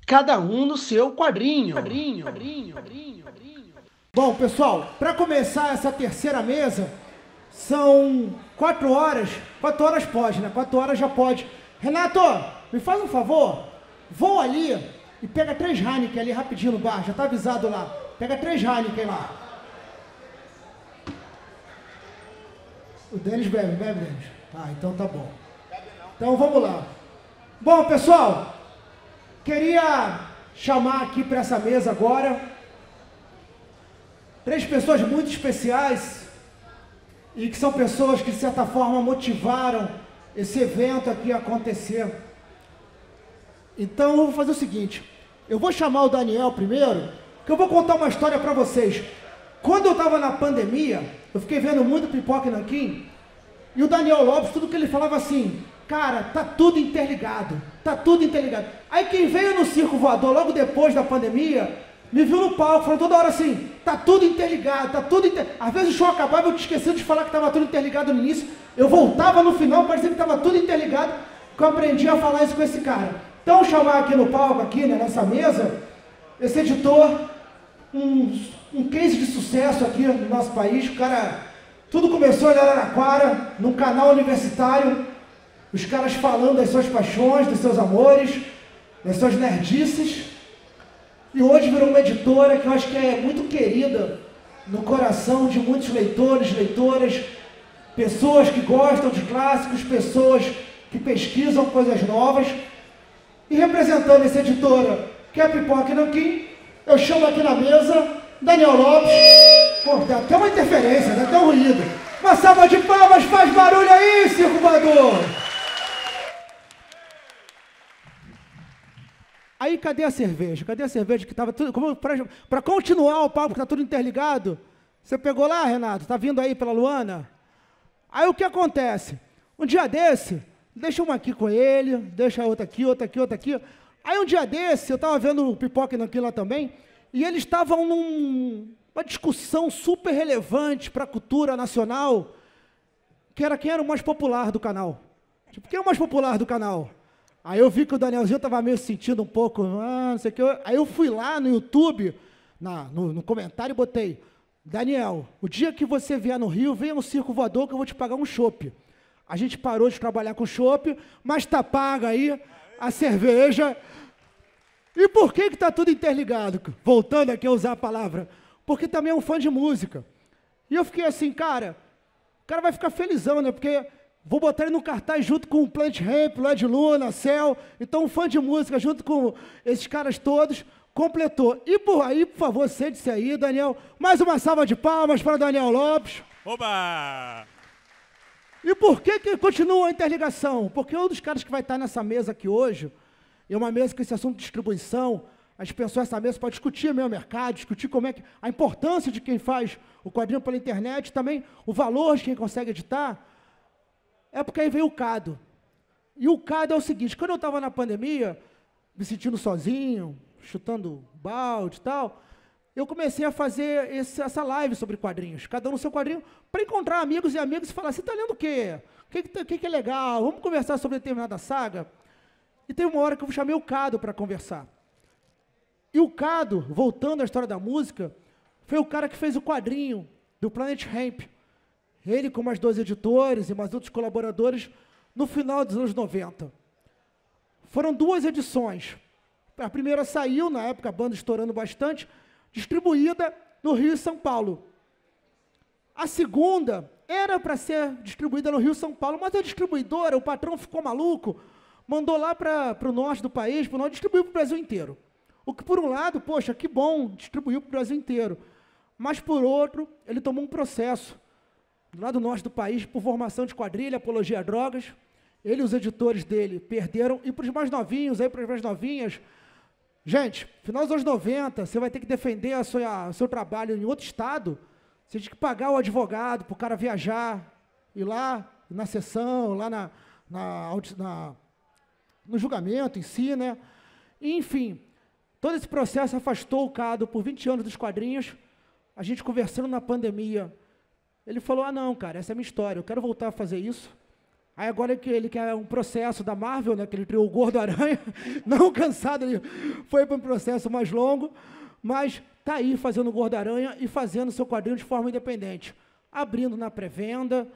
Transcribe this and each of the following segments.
Cada um no seu quadrinho. Bom, pessoal, para começar essa terceira mesa, são 4 horas. 4 horas pode, né? 4 horas já pode. Renato, me faz um favor. Vou ali e pega 3 Heineken ali rapidinho no bar. Já tá avisado lá. Pega 3 Heineken lá. O Denis bebe, Denis? Ah, então tá bom. Então vamos lá. Bom, pessoal, queria chamar aqui para essa mesa agora 3 pessoas muito especiais e que são pessoas que, de certa forma, motivaram esse evento aqui a acontecer. Então, eu vou fazer o seguinte, eu vou chamar o Daniel primeiro, que eu vou contar uma história para vocês. Quando eu estava na pandemia, eu fiquei vendo muito Pipoca e Nanquim, e o Daniel Lopes, tudo que ele falava assim, cara, tá tudo interligado, tá tudo interligado. Aí quem veio no Circo Voador logo depois da pandemia, me viu no palco, falando toda hora assim, tá tudo interligado, tá tudo interligado. Às vezes o show acabava, eu tinha esquecido de falar que estava tudo interligado no início, eu voltava no final, parecia que estava tudo interligado, que eu aprendi a falar isso com esse cara. Então, chamar aqui no palco, aqui, né, nessa mesa, esse editor, um case de sucesso aqui no nosso país. O cara, tudo começou em Araraquara, num canal universitário, os caras falando das suas paixões, dos seus amores, das suas nerdices, e hoje virou uma editora que eu acho que é muito querida no coração de muitos leitores, leitoras, pessoas que gostam de clássicos, pessoas que pesquisam coisas novas. E representando essa editora, que é a Pipoca e Nanquim, eu chamo aqui na mesa Daniel Lopes. Pô, dá até uma interferência, dá até um ruído. Uma salva de palmas, faz barulho aí, Circo Voador! Aí, cadê a cerveja? Cadê a cerveja que estava tudo... Para continuar o papo, que está tudo interligado, você pegou lá, Renato? Está vindo aí pela Luana? Aí o que acontece? Um dia desse... Deixa uma aqui com ele, deixa outra aqui, outra aqui, outra aqui. Aí um dia desse, eu estava vendo o Pipoca e Nanquim lá também, e eles estavam numa discussão super relevante para a cultura nacional, que era quem era o mais popular do canal. Tipo, quem é o mais popular do canal? Aí eu vi que o Danielzinho estava meio sentindo um pouco, não sei o que. Aí eu fui lá no YouTube, no comentário, e botei, Daniel, o dia que você vier no Rio, venha no Circo Voador que eu vou te pagar um chopp. A gente parou de trabalhar com chopp, mas tá paga aí a cerveja. E por que está tudo interligado? Voltando aqui a usar a palavra. Porque também é um fã de música. E eu fiquei assim, cara, o cara vai ficar felizão, né? Porque vou botar ele no cartaz junto com o Planet Ramp, Led Luna, Cell. Então, um fã de música junto com esses caras todos, completou. E por aí, por favor, sente-se aí, Daniel. Mais uma salva de palmas para Daniel Lopes. Oba! E por que continua a interligação? Porque um dos caras que vai estar nessa mesa aqui hoje, é uma mesa com esse assunto de distribuição, a gente pensou essa mesa para discutir meio mercado, discutir como é que a importância de quem faz o quadrinho pela internet, também o valor de quem consegue editar, é porque aí veio o Cado. E o Cado é o seguinte, quando eu estava na pandemia, me sentindo sozinho, chutando balde e tal, eu comecei a fazer essa live sobre quadrinhos, cada um no seu quadrinho, para encontrar amigos e amigas e falar, você está lendo o quê? O que é legal? Vamos conversar sobre determinada saga? E teve uma hora que eu chamei o Cado para conversar. E o Cado, voltando à história da música, foi o cara que fez o quadrinho do Planet Ramp. Ele com mais 2 editores e mais outros colaboradores, no final dos anos 90. Foram 2 edições. A primeira saiu, na época a banda estourando bastante, distribuída no Rio e São Paulo. A segunda era para ser distribuída no Rio e São Paulo, mas a distribuidora, o patrão ficou maluco, mandou lá para o norte do país, para o norte, distribuiu para o Brasil inteiro. O que, por um lado, poxa, que bom, distribuiu para o Brasil inteiro. Mas, por outro, ele tomou um processo, do lado norte do país, por formação de quadrilha, apologia a drogas. Ele e os editores dele perderam, e para os mais novinhos, para as mais novinhas, gente, final dos anos 90, você vai ter que defender o seu trabalho em outro estado, você tem que pagar o advogado para o cara viajar, ir lá na sessão, lá no julgamento em si, né? E, enfim, todo esse processo afastou o Cado por 20 anos dos quadrinhos. A gente conversando na pandemia, ele falou, não, cara, essa é a minha história, eu quero voltar a fazer isso. Aí agora ele quer um processo da Marvel, né, que ele criou o Gordo Aranha, não cansado, ele foi para um processo mais longo, mas está aí fazendo o Gordo Aranha e fazendo seu quadrinho de forma independente, abrindo na pré-venda,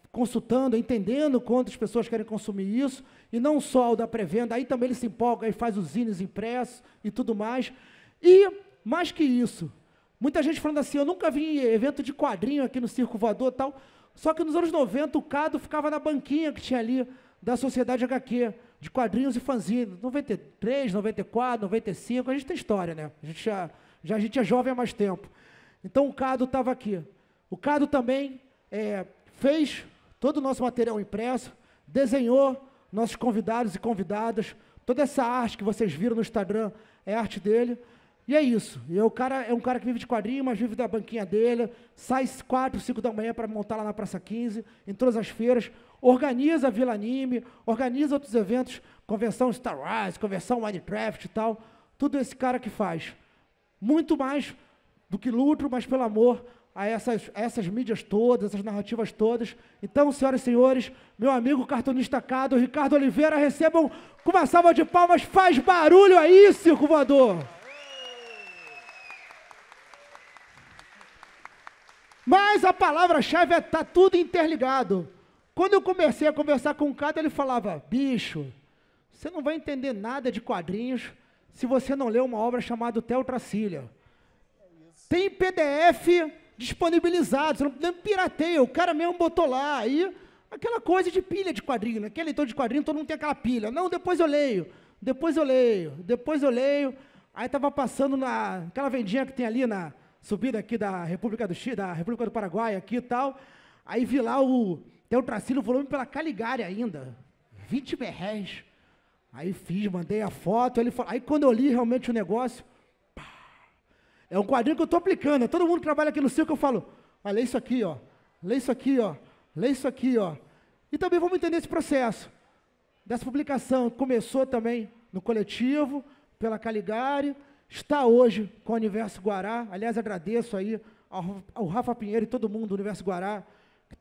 consultando, entendendo quantas pessoas querem consumir isso, e não só o da pré-venda, aí também ele se empolga, aí faz os zines impressos e tudo mais. E, mais que isso, muita gente falando assim, eu nunca vi evento de quadrinho aqui no Circo Voador e tal, só que nos anos 90 o Cado ficava na banquinha que tinha ali da Sociedade HQ, de quadrinhos e fanzine, 93, 94, 95, a gente tem história, né? A gente é jovem há mais tempo. Então o Cado estava aqui. O Cado também fez todo o nosso material impresso, desenhou nossos convidados e convidadas, toda essa arte que vocês viram no Instagram é arte dele, e é isso. E o cara é um cara que vive de quadrinho, mas vive da banquinha dele, sai 4, 5 da manhã para montar lá na Praça 15, em todas as feiras, organiza a Vila Anime, organiza outros eventos, convenção Star Wars, convenção Minecraft e tal, tudo esse cara que faz. Muito mais do que lucro, mas pelo amor a essas mídias todas, essas narrativas todas. Então, senhoras e senhores, meu amigo cartunista Cado, Ricardo Oliveira, recebam com uma salva de palmas, faz barulho aí, Circo Voador! Mas a palavra-chave está tudo interligado. Quando eu comecei a conversar com o Cado, ele falava, bicho, você não vai entender nada de quadrinhos se você não ler uma obra chamada Theo Tracilha. Tem PDF disponibilizado, você não pirateia, o cara mesmo botou lá, aí aquela coisa de pilha de quadrinho, né? Aquele leitor de quadrinho, todo mundo tem aquela pilha, não, depois eu leio, aí estava passando naquela vendinha que tem ali na subida aqui da República do Chile, da República do Paraguai, aqui e tal, aí vi lá tem o Tracilho, o volume pela Caligari ainda, 20 reais, aí mandei a foto, aí quando eu li realmente o negócio, é um quadrinho que eu estou aplicando, todo mundo que trabalha aqui no circo, eu falo, lê isso aqui, ó, lê isso aqui, ó, lê isso aqui, ó. E também vamos entender esse processo dessa publicação, começou também no coletivo, pela Caligari, está hoje com o Universo Guará, aliás, agradeço aí ao Rafa Pinheiro e todo mundo do Universo Guará, que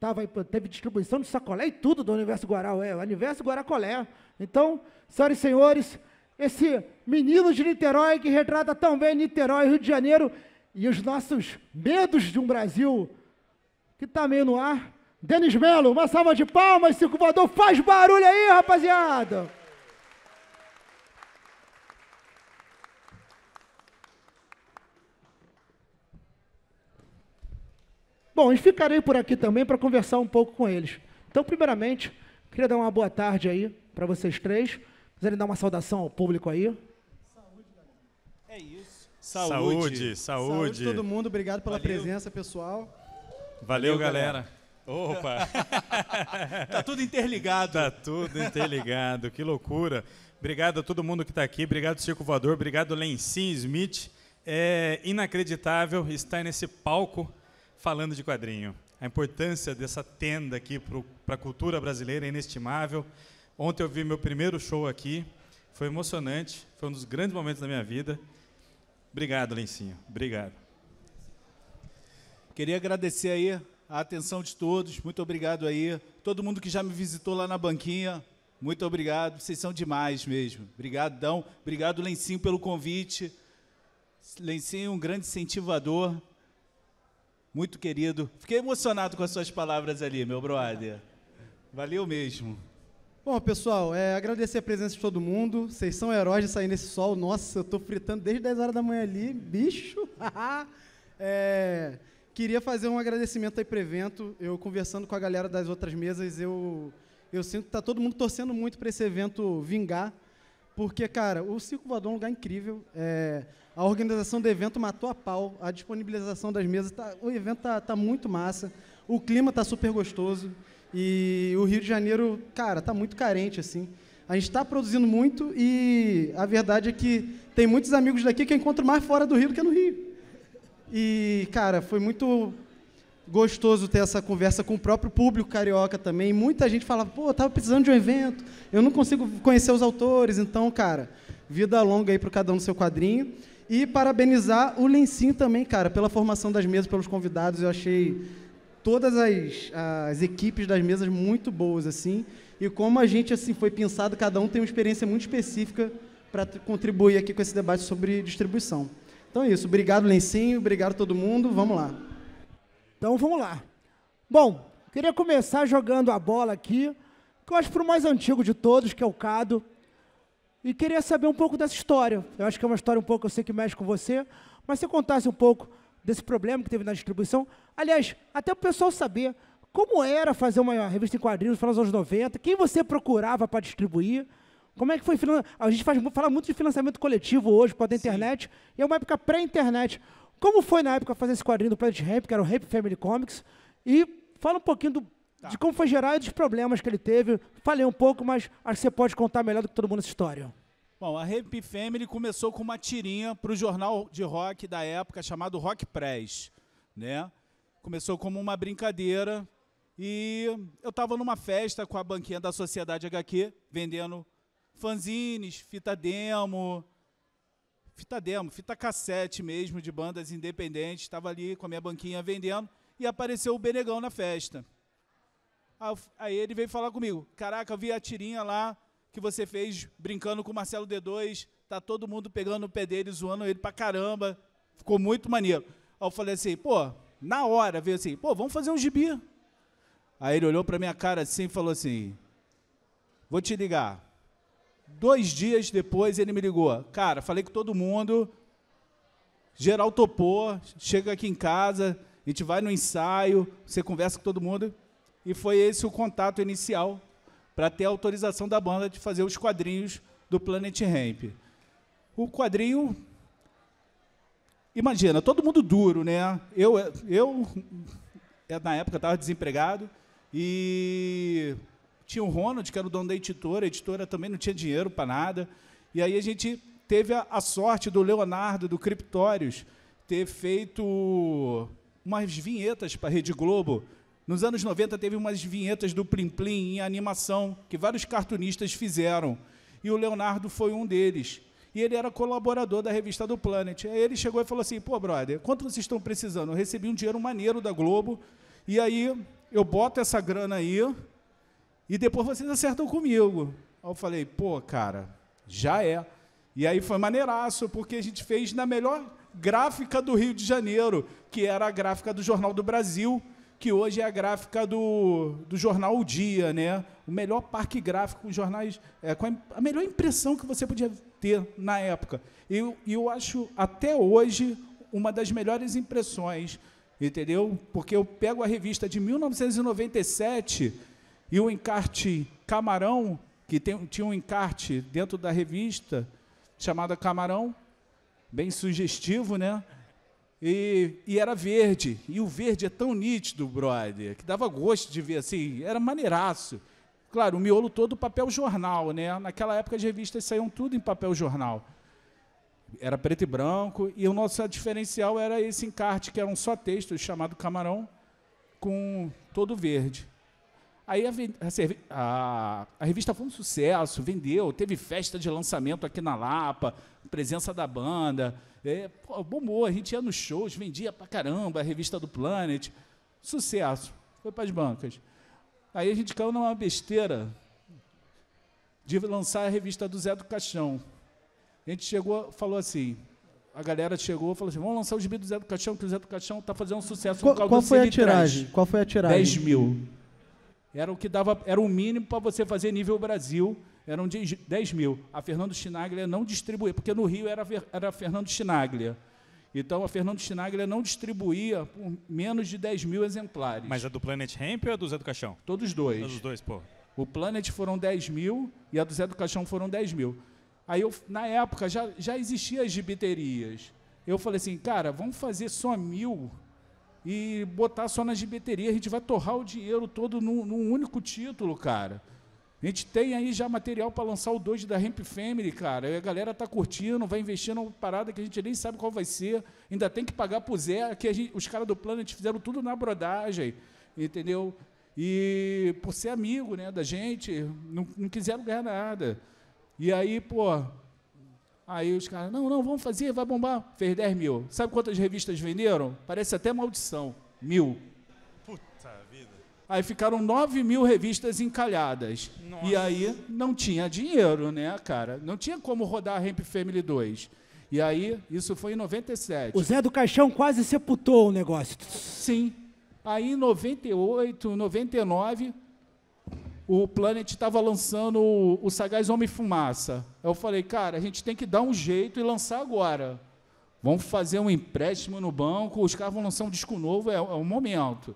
teve distribuição de sacolé e tudo do Universo Guará, o Universo Guará Colé. Então, senhoras e senhores, esse menino de Niterói que retrata tão bem Niterói, Rio de Janeiro e os nossos medos de um Brasil que está meio no ar. Denis Melo, uma salva de palmas, Circo Voador, faz barulho aí, rapaziada! Bom, e ficarei por aqui também para conversar um pouco com eles. Então, primeiramente, queria dar uma boa tarde aí para vocês três. Quiserem dar uma saudação ao público aí? Saúde, galera. É isso. Saúde. Todo mundo, obrigado pela presença, pessoal. Valeu, galera. Opa! Tá tudo interligado. Tá tudo interligado, que loucura. Obrigado a todo mundo que está aqui, obrigado Circo Voador, obrigado Lencinho Smith. É inacreditável estar nesse palco falando de quadrinho. A importância dessa tenda aqui para a cultura brasileira é inestimável. Ontem eu vi meu primeiro show aqui, foi emocionante, foi um dos grandes momentos da minha vida. Obrigado, Lencinho, obrigado. Queria agradecer aí a atenção de todos, muito obrigado aí. Todo mundo que já me visitou lá na banquinha, muito obrigado, vocês são demais mesmo. Obrigadão, obrigado, Lencinho, pelo convite. Lencinho, um grande incentivador, muito querido. Fiquei emocionado com as suas palavras ali, meu brother. Valeu mesmo. Bom, pessoal, agradecer a presença de todo mundo. Vocês são heróis de sair nesse sol. Nossa, eu estou fritando desde 10 horas da manhã ali. Bicho! Queria fazer um agradecimento aí para o evento. Eu, conversando com a galera das outras mesas, eu sinto que está todo mundo torcendo muito para esse evento vingar. Porque, cara, o Circo Voador é um lugar incrível. A organização do evento matou a pau. A disponibilização das mesas, o evento tá muito massa. O clima está super gostoso. E o Rio de Janeiro, cara, está muito carente, assim. A gente está produzindo muito e a verdade é que tem muitos amigos daqui que eu encontro mais fora do Rio do que no Rio. E, cara, foi muito gostoso ter essa conversa com o próprio público carioca também. Muita gente falava, pô, eu tava precisando de um evento, eu não consigo conhecer os autores. Então, cara, vida longa aí para cada um do seu quadrinho. E parabenizar o Lencinho também, cara, pela formação das mesas, pelos convidados. Eu achei todas as equipes das mesas muito boas, assim, e como a gente, assim, foi pensado, cada um tem uma experiência muito específica para contribuir aqui com esse debate sobre distribuição. Então é isso. Obrigado, Lencinho. Obrigado a todo mundo. Vamos lá. Então, vamos lá. Bom, queria começar jogando a bola aqui, que eu acho para o mais antigo de todos, que é o Cado, e queria saber um pouco dessa história. Eu acho que é uma história um pouco, eu sei que mexe com você, mas se contasse um pouco desse problema que teve na distribuição. Aliás, até o pessoal saber como era fazer uma revista em quadrinhos nos anos 90, quem você procurava para distribuir, como é que foi... A gente fala muito de financiamento coletivo hoje, por causa da internet, e é uma época pré-internet. Como foi na época fazer esse quadrinho do Planet Hemp, que era o Hemp Family Comics, e fala um pouquinho de como foi gerar e dos problemas que ele teve. Falei um pouco, mas acho que você pode contar melhor do que todo mundo essa história. Bom, a Hemp Family começou com uma tirinha para o jornal de rock da época, chamado Rock Press, né? Começou como uma brincadeira e eu estava numa festa com a banquinha da Sociedade HQ, vendendo fanzines, fita cassete mesmo, de bandas independentes. Estava ali com a minha banquinha vendendo e apareceu o Benegão na festa. Aí ele veio falar comigo: caraca, eu vi a tirinha lá que você fez brincando com o Marcelo D2, tá todo mundo pegando o pé dele, zoando ele pra caramba, ficou muito maneiro. Aí eu falei assim, pô, na hora, veio assim, pô, vamos fazer um gibi. Aí ele olhou pra minha cara assim e falou assim, vou te ligar. 2 dias depois ele me ligou, cara, falei com todo mundo, geral topou, chega aqui em casa, a gente vai no ensaio, você conversa com todo mundo, e foi esse o contato inicial para ter a autorização da banda de fazer os quadrinhos do Planet Hemp. O quadrinho, imagina, todo mundo duro, né? Eu na época, estava desempregado, e tinha o Ronald, que era o dono da editora, a editora também não tinha dinheiro para nada, e aí a gente teve a sorte do Leonardo, do Criptórios, ter feito umas vinhetas para a Rede Globo. Nos anos 90, teve umas vinhetas do Plim Plim em animação, que vários cartunistas fizeram. E o Leonardo foi um deles. E ele era colaborador da revista do Planet. Aí ele chegou e falou assim, pô, brother, quanto vocês estão precisando? Eu recebi um dinheiro maneiro da Globo, e aí eu boto essa grana aí, e depois vocês acertam comigo. Aí eu falei, pô, cara, já é. E aí foi maneiraço, porque a gente fez na melhor gráfica do Rio de Janeiro, que era a gráfica do Jornal do Brasil, que hoje é a gráfica do jornal O Dia, né? O melhor parque gráfico, com jornais, com a melhor impressão que você podia ter na época. Eu acho, até hoje, uma das melhores impressões, entendeu? Porque eu pego a revista de 1997 e o encarte Camarão, que tinha um encarte dentro da revista, chamada Camarão, bem sugestivo, né? E era verde, e o verde é tão nítido, brother, que dava gosto de ver assim, era maneiraço. Claro, o miolo todo papel jornal, né? Naquela época as revistas saíam tudo em papel jornal. Era preto e branco, e o nosso diferencial era esse encarte, que era um só texto, chamado Camarão, com todo verde. Aí a revista foi um sucesso, vendeu, teve festa de lançamento aqui na Lapa, presença da banda, bombou, a gente ia nos shows, vendia pra caramba a revista do Planet, sucesso, foi para as bancas. Aí a gente caiu numa besteira de lançar a revista do Zé do Caixão. A gente chegou, falou assim, a galera chegou e falou assim, vamos lançar o gibi do Zé do Caixão, que o Zé do Caixão está fazendo um sucesso. Qual foi a tiragem? Qual foi a tiragem? 10 mil. Era o que dava, era o mínimo para você fazer nível Brasil, eram 10 mil. A Fernando Chinaglia não distribuía, porque no Rio era a Fernando Chinaglia. Então, a Fernando Chinaglia não distribuía por menos de 10 mil exemplares. Mas a do Planet Hemp ou a do Zé do Caixão? Todos dois. Todos os dois, pô. O Planet foram 10 mil e a do Zé do Caixão foram 10 mil. Aí, na época, já existiam as gibiterias. Eu falei assim, cara, vamos fazer só 1000 e botar só na gibiteria. A gente vai torrar o dinheiro todo num único título, cara. A gente tem aí já material para lançar o 2 da Hemp Family, cara. E a galera tá curtindo, vai investir numa parada que a gente nem sabe qual vai ser. Ainda tem que pagar pro Zé, que os caras do Planet fizeram tudo na brodagem, entendeu? E por ser amigo, né, da gente, não quiseram ganhar nada. E aí, pô, aí os caras, não, vamos fazer, vai bombar. Fez 10 mil. Sabe quantas revistas venderam? Parece até maldição. 1000. Aí ficaram 9.000 revistas encalhadas. Nossa. E aí não tinha dinheiro, né, cara? Não tinha como rodar a Ramp Family 2. E aí, isso foi em 97. O Zé do Caixão quase sepultou o negócio. Sim. Aí, em 98, 99, o Planet estava lançando o Sagaz Homem-Fumaça. Eu falei, cara, a gente tem que dar um jeito e lançar agora. Vamos fazer um empréstimo no banco, os caras vão lançar um disco novo, é o momento.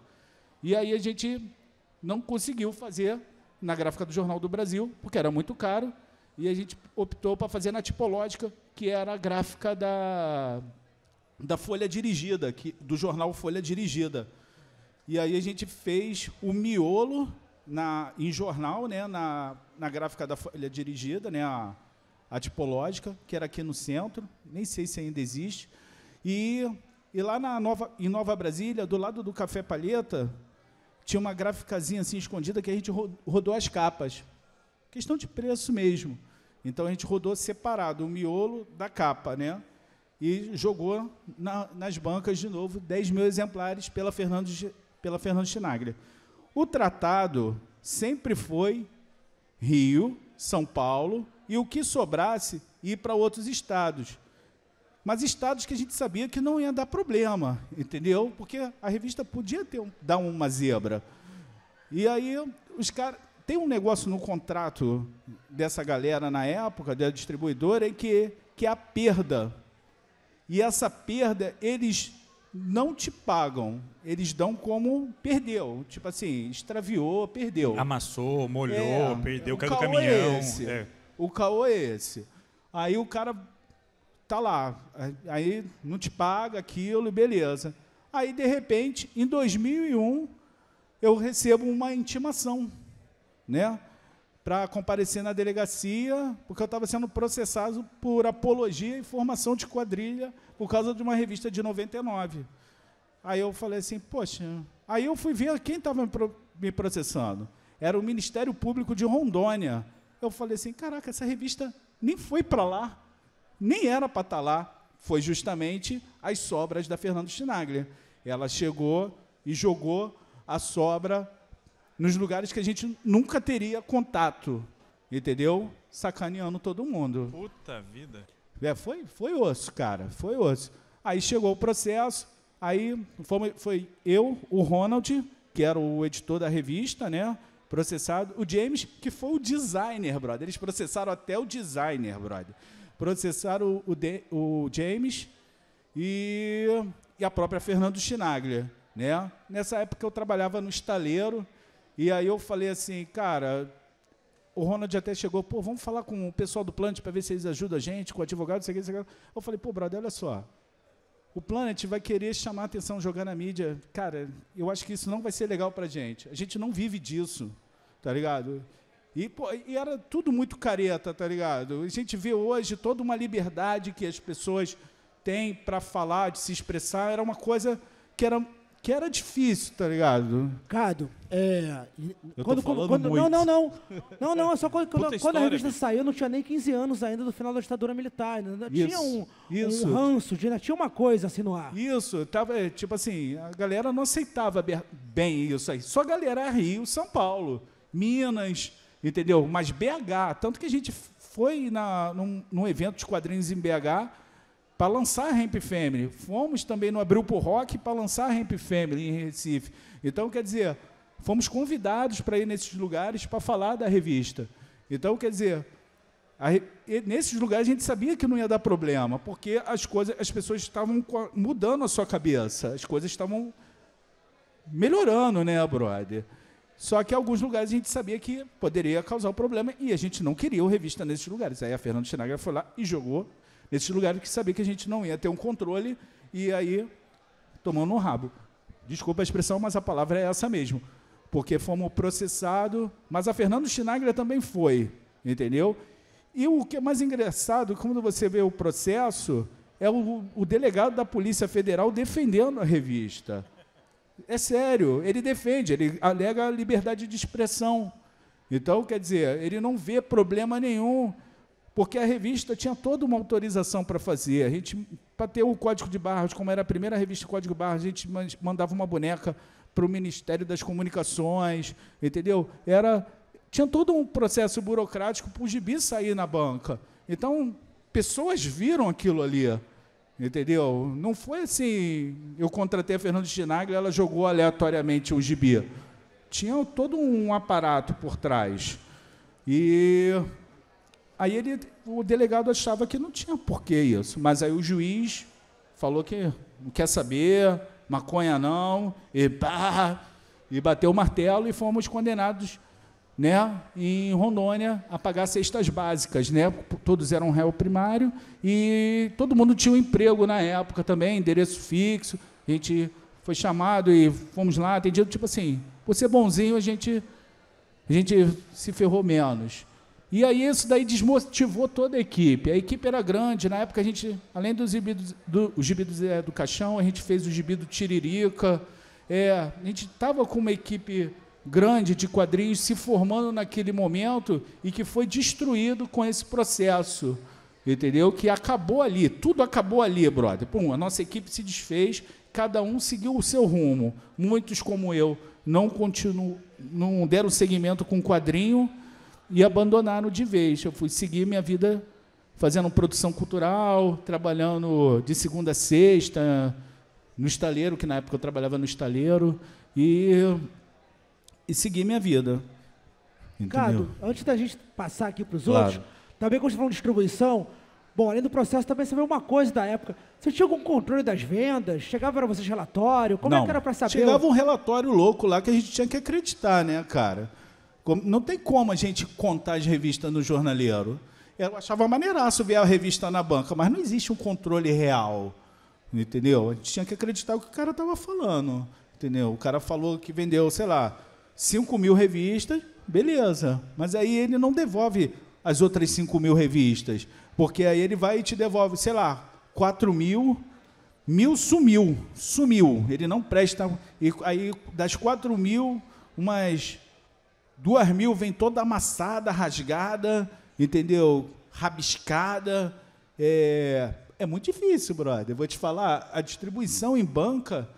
E aí a gente não conseguiu fazer na gráfica do Jornal do Brasil, porque era muito caro, e a gente optou para fazer na Tipológica, que era a gráfica da Folha Dirigida, do jornal Folha Dirigida. E aí a gente fez o miolo em jornal, né, na gráfica da Folha Dirigida, né, a Tipológica, que era aqui no centro, nem sei se ainda existe, e lá em Nova Brasília, do lado do Café Palheta, tinha uma gráficazinha assim escondida que a gente rodou as capas. Questão de preço mesmo. Então a gente rodou separado o miolo da capa, né? E jogou nas bancas de novo 10.000 exemplares pela Fernando Chinaglia. O tratado sempre foi Rio, São Paulo, e o que sobrasse ir para outros estados. Mas estados que a gente sabia que não ia dar problema, entendeu? Porque a revista podia dar uma zebra. E aí, os caras... Tem um negócio no contrato dessa galera na época, da distribuidora, que é a perda. E essa perda, eles não te pagam. Eles dão como perdeu. Tipo assim, extraviou, perdeu. Amassou, molhou, perdeu, caiu do caô caminhão. É esse. O caô é esse. Aí o cara... tá lá, aí não te paga aquilo, beleza. Aí, de repente, em 2001, eu recebo uma intimação, né, para comparecer na delegacia, porque eu estava sendo processado por apologia e formação de quadrilha por causa de uma revista de 99. Aí eu falei assim, poxa... Aí eu fui ver quem estava me processando. Era o Ministério Público de Rondônia. Eu falei assim, caraca, essa revista nem foi para lá. Nem era para estar lá, foi justamente as sobras da Fernando Chinaglia. Ela chegou e jogou a sobra nos lugares que a gente nunca teria contato, entendeu? Sacaneando todo mundo. Puta vida. Foi osso, cara, foi osso. Aí chegou o processo, aí foi eu, o Ronald, que era o editor da revista, né, processado, o James, que foi o designer, brother. Eles processaram até o designer, brother. Processaram o James e a própria Fernando Chinaglia, né? Nessa época eu trabalhava no estaleiro, e aí eu falei assim, cara, o Ronald até chegou, pô, vamos falar com o pessoal do Planet para ver se eles ajudam a gente, com o advogado, isso aqui, isso aqui. Eu falei, pô, brother, olha só, o Planet vai querer chamar a atenção, jogar na mídia. Cara, eu acho que isso não vai ser legal para a gente não vive disso, tá ligado? E era tudo muito careta, tá ligado? A gente vê hoje toda uma liberdade que as pessoas têm para falar, de se expressar, era uma coisa que era difícil, tá ligado? Cado, Eu tô falando muito. Não, é só quando a revista bicho. saiu, eu não tinha nem 15 anos ainda do final da ditadura militar, ainda tinha um ranço, tinha uma coisa assim no ar. Isso, tava, tipo assim, a galera não aceitava bem isso aí. Só a galera Rio, São Paulo, Minas, entendeu? Mas BH, tanto que a gente foi num evento de quadrinhos em BH para lançar a Ramp Family. Fomos também no Abril pro Rock para lançar a Ramp Family em Recife. Então, quer dizer, fomos convidados para ir nesses lugares para falar da revista. Então, quer dizer, nesses lugares a gente sabia que não ia dar problema, porque as pessoas estavam mudando a sua cabeça, as coisas estavam melhorando, né, brother? Só que em alguns lugares a gente sabia que poderia causar um problema e a gente não queria o revista nesses lugares. Aí a Fernando Chinaglia foi lá e jogou nesses lugares que sabia que a gente não ia ter um controle e aí tomando no rabo. Desculpa a expressão, mas a palavra é essa mesmo. Porque fomos processados, mas a Fernando Chinaglia também foi, entendeu? E o que é mais engraçado, quando você vê o processo, é o delegado da Polícia Federal defendendo a revista. É sério, ele defende, ele alega a liberdade de expressão. Então, quer dizer, ele não vê problema nenhum, porque a revista tinha toda uma autorização para fazer. A gente, para ter o Código de Barras, como era a primeira revista Código de Barras, a gente mandava uma boneca para o Ministério das Comunicações, entendeu? Tinha todo um processo burocrático para o gibi sair na banca. Então, pessoas viram aquilo ali, entendeu? Não foi assim, eu contratei a Fernanda Schnagler, ela jogou aleatoriamente um gibi. Tinha todo um aparato por trás. E aí o delegado achava que não tinha porquê isso, mas aí o juiz falou que não quer saber, maconha não, e bateu o martelo e fomos condenados, né, em Rondônia a pagar cestas básicas, né? Todos eram réu primário e todo mundo tinha um emprego na época também, endereço fixo. A gente foi chamado e fomos lá, atendido, tipo assim, por ser bonzinho a gente se ferrou menos. E aí isso daí desmotivou toda a equipe. A equipe era grande, na época a gente, além do gibi do Caixão, a gente fez o gibi do Tiririca. A gente estava com uma equipe grande de quadrinhos se formando naquele momento e que foi destruído com esse processo, entendeu? Que acabou ali, tudo acabou ali, brother. Pum, a nossa equipe se desfez, cada um seguiu o seu rumo. Muitos, como eu, não deram seguimento com quadrinho e abandonaram de vez. Eu fui seguir minha vida fazendo produção cultural, trabalhando de segunda a sexta no estaleiro, que na época eu trabalhava no estaleiro, e seguir minha vida. Ricardo, antes da gente passar aqui para os outros, também quando você falou de distribuição, bom, além do processo, também você vê uma coisa da época. Você tinha algum controle das vendas? Chegava para vocês relatório? Como é que era para saber? Chegava um relatório louco lá que a gente tinha que acreditar, né, cara? Não tem como a gente contar as revistas no jornaleiro. Eu achava maneiraço ver a revista na banca, mas não existe um controle real, entendeu? A gente tinha que acreditar o que o cara estava falando, entendeu? O cara falou que vendeu, sei lá, 5.000 revistas, beleza. Mas aí ele não devolve as outras 5.000 revistas, porque aí ele vai e te devolve, sei lá, 4.000, 1.000 sumiu. Ele não presta. E aí, das 4.000, umas 2.000 vem toda amassada, rasgada, entendeu? Rabiscada. É muito difícil, brother. Eu vou te falar, a distribuição em banca,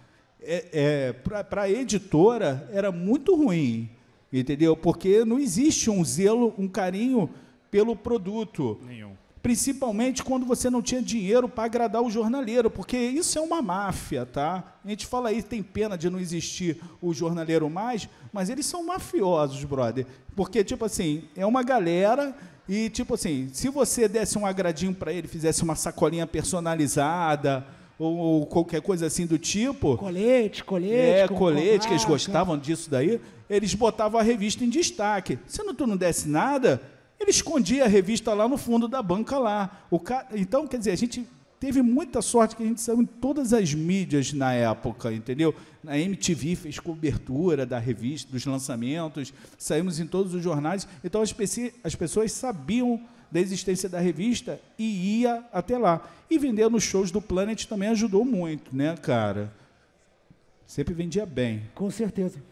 para a editora, era muito ruim, entendeu? Porque não existe um zelo, um carinho pelo produto. Nenhum. Principalmente quando você não tinha dinheiro para agradar o jornaleiro, porque isso é uma máfia, tá? A gente fala aí, tem pena de não existir o jornaleiro mais, mas eles são mafiosos, brother. Porque, tipo assim, é uma galera e, tipo assim, se você desse um agradinho para ele, fizesse uma sacolinha personalizada ou qualquer coisa assim do tipo... Colete. Colete, que eles gostavam disso daí, eles botavam a revista em destaque. Se tu não desse nada... Ele escondia a revista lá no fundo da banca lá. Então, quer dizer, a gente teve muita sorte que a gente saiu em todas as mídias na época, entendeu? A MTV fez cobertura da revista, dos lançamentos, saímos em todos os jornais. Então, as pessoas sabiam da existência da revista e ia até lá. E vender nos shows do Planet também ajudou muito, né, cara? Sempre vendia bem. Com certeza.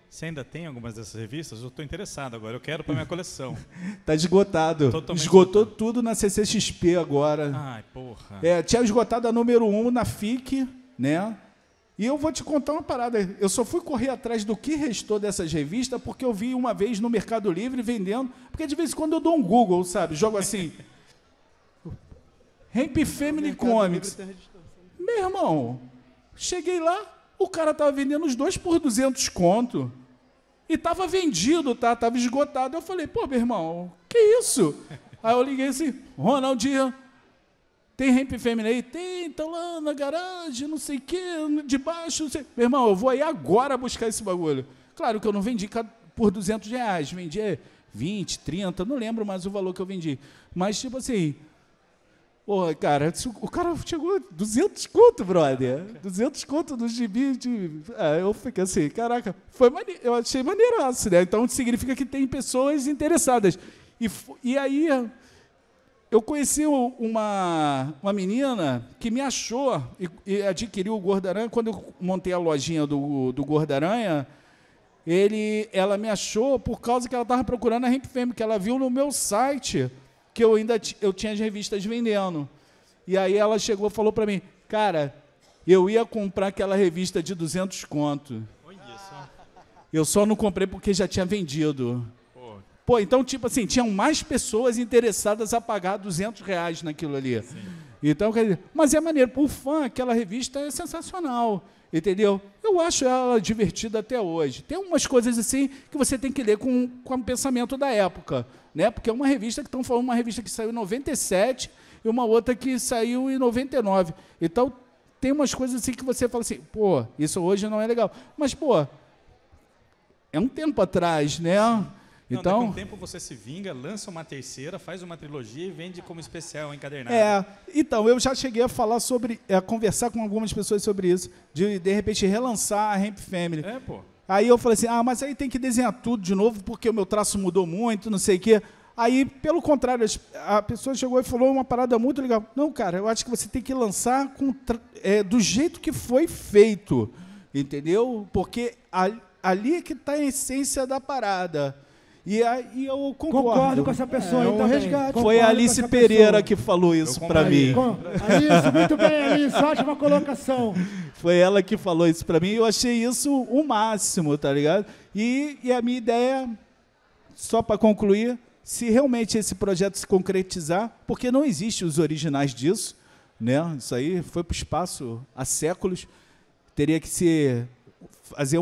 Você ainda tem algumas dessas revistas? Eu estou interessado agora, eu quero para minha coleção. Está esgotado. Totalmente Esgotou esgotado. Tudo na CCXP agora. Ai, porra. Tinha esgotado a número 1 na FIC, né? E eu vou te contar uma parada. Eu só fui correr atrás do que restou dessas revistas porque eu vi uma vez no Mercado Livre vendendo. Porque de vez em quando eu dou um Google, sabe? Jogo assim. Hemp Family Comics. Meu irmão, cheguei lá, o cara estava vendendo os dois por 200 conto. E estava vendido, tá? Estava esgotado. Eu falei, pô, meu irmão, que isso? Aí eu liguei assim, Ronaldinho, tem Hemp Family aí? Tem, tá lá na garagem, não sei o quê, debaixo, não sei. Meu irmão, eu vou aí agora buscar esse bagulho. Claro que eu não vendi por R$200, vendi 20, 30, não lembro mais o valor que eu vendi. Mas, tipo assim, pô, cara, o cara chegou 200 conto, brother. 200 conto no gibi. Eu fiquei assim, caraca, eu achei maneiraço, né? Então significa que tem pessoas interessadas. E aí eu conheci uma menina que me achou e adquiriu o Gordaranha. Quando eu montei a lojinha do Gordaranha, ela me achou por causa que ela estava procurando a Hemp Family, que ela viu no meu site que eu tinha as revistas vendendo. E aí ela chegou e falou para mim, cara, eu ia comprar aquela revista de 200 conto. Eu só não comprei porque já tinha vendido. Pô, então, tipo assim, tinham mais pessoas interessadas a pagar R$200 naquilo ali. Sim. Então, quer dizer, mas é maneiro. O fã, aquela revista é sensacional, entendeu? Eu acho ela divertida até hoje. Tem umas coisas assim que você tem que ler com o pensamento da época, né? Porque é uma revista que estão falando, uma revista que saiu em 97 e uma outra que saiu em 99. Então, tem umas coisas assim que você fala assim, pô, isso hoje não é legal. Mas, pô, é um tempo atrás, né? Então, com o tempo você se vinga, lança uma terceira, faz uma trilogia e vende como especial encadernado. Então, eu já cheguei a falar sobre, a conversar com algumas pessoas sobre isso, de repente relançar a Ramp Family. Pô. Aí eu falei assim, mas aí tem que desenhar tudo de novo, porque o meu traço mudou muito, não sei o quê. Aí, pelo contrário, a pessoa chegou e falou uma parada muito legal. Não, cara, eu acho que você tem que lançar do jeito que foi feito, entendeu? Porque ali é que está a essência da parada. E aí eu concordo com essa pessoa. Um resgate. Foi a Alice Pereira que falou isso para mim. Alice, muito bem, Alice, ótima colocação. Foi ela que falou isso para mim e eu achei isso o máximo, tá ligado? E a minha ideia, só para concluir, se realmente esse projeto se concretizar, porque não existe os originais disso, né? Isso aí foi para o espaço há séculos, teria que se fazer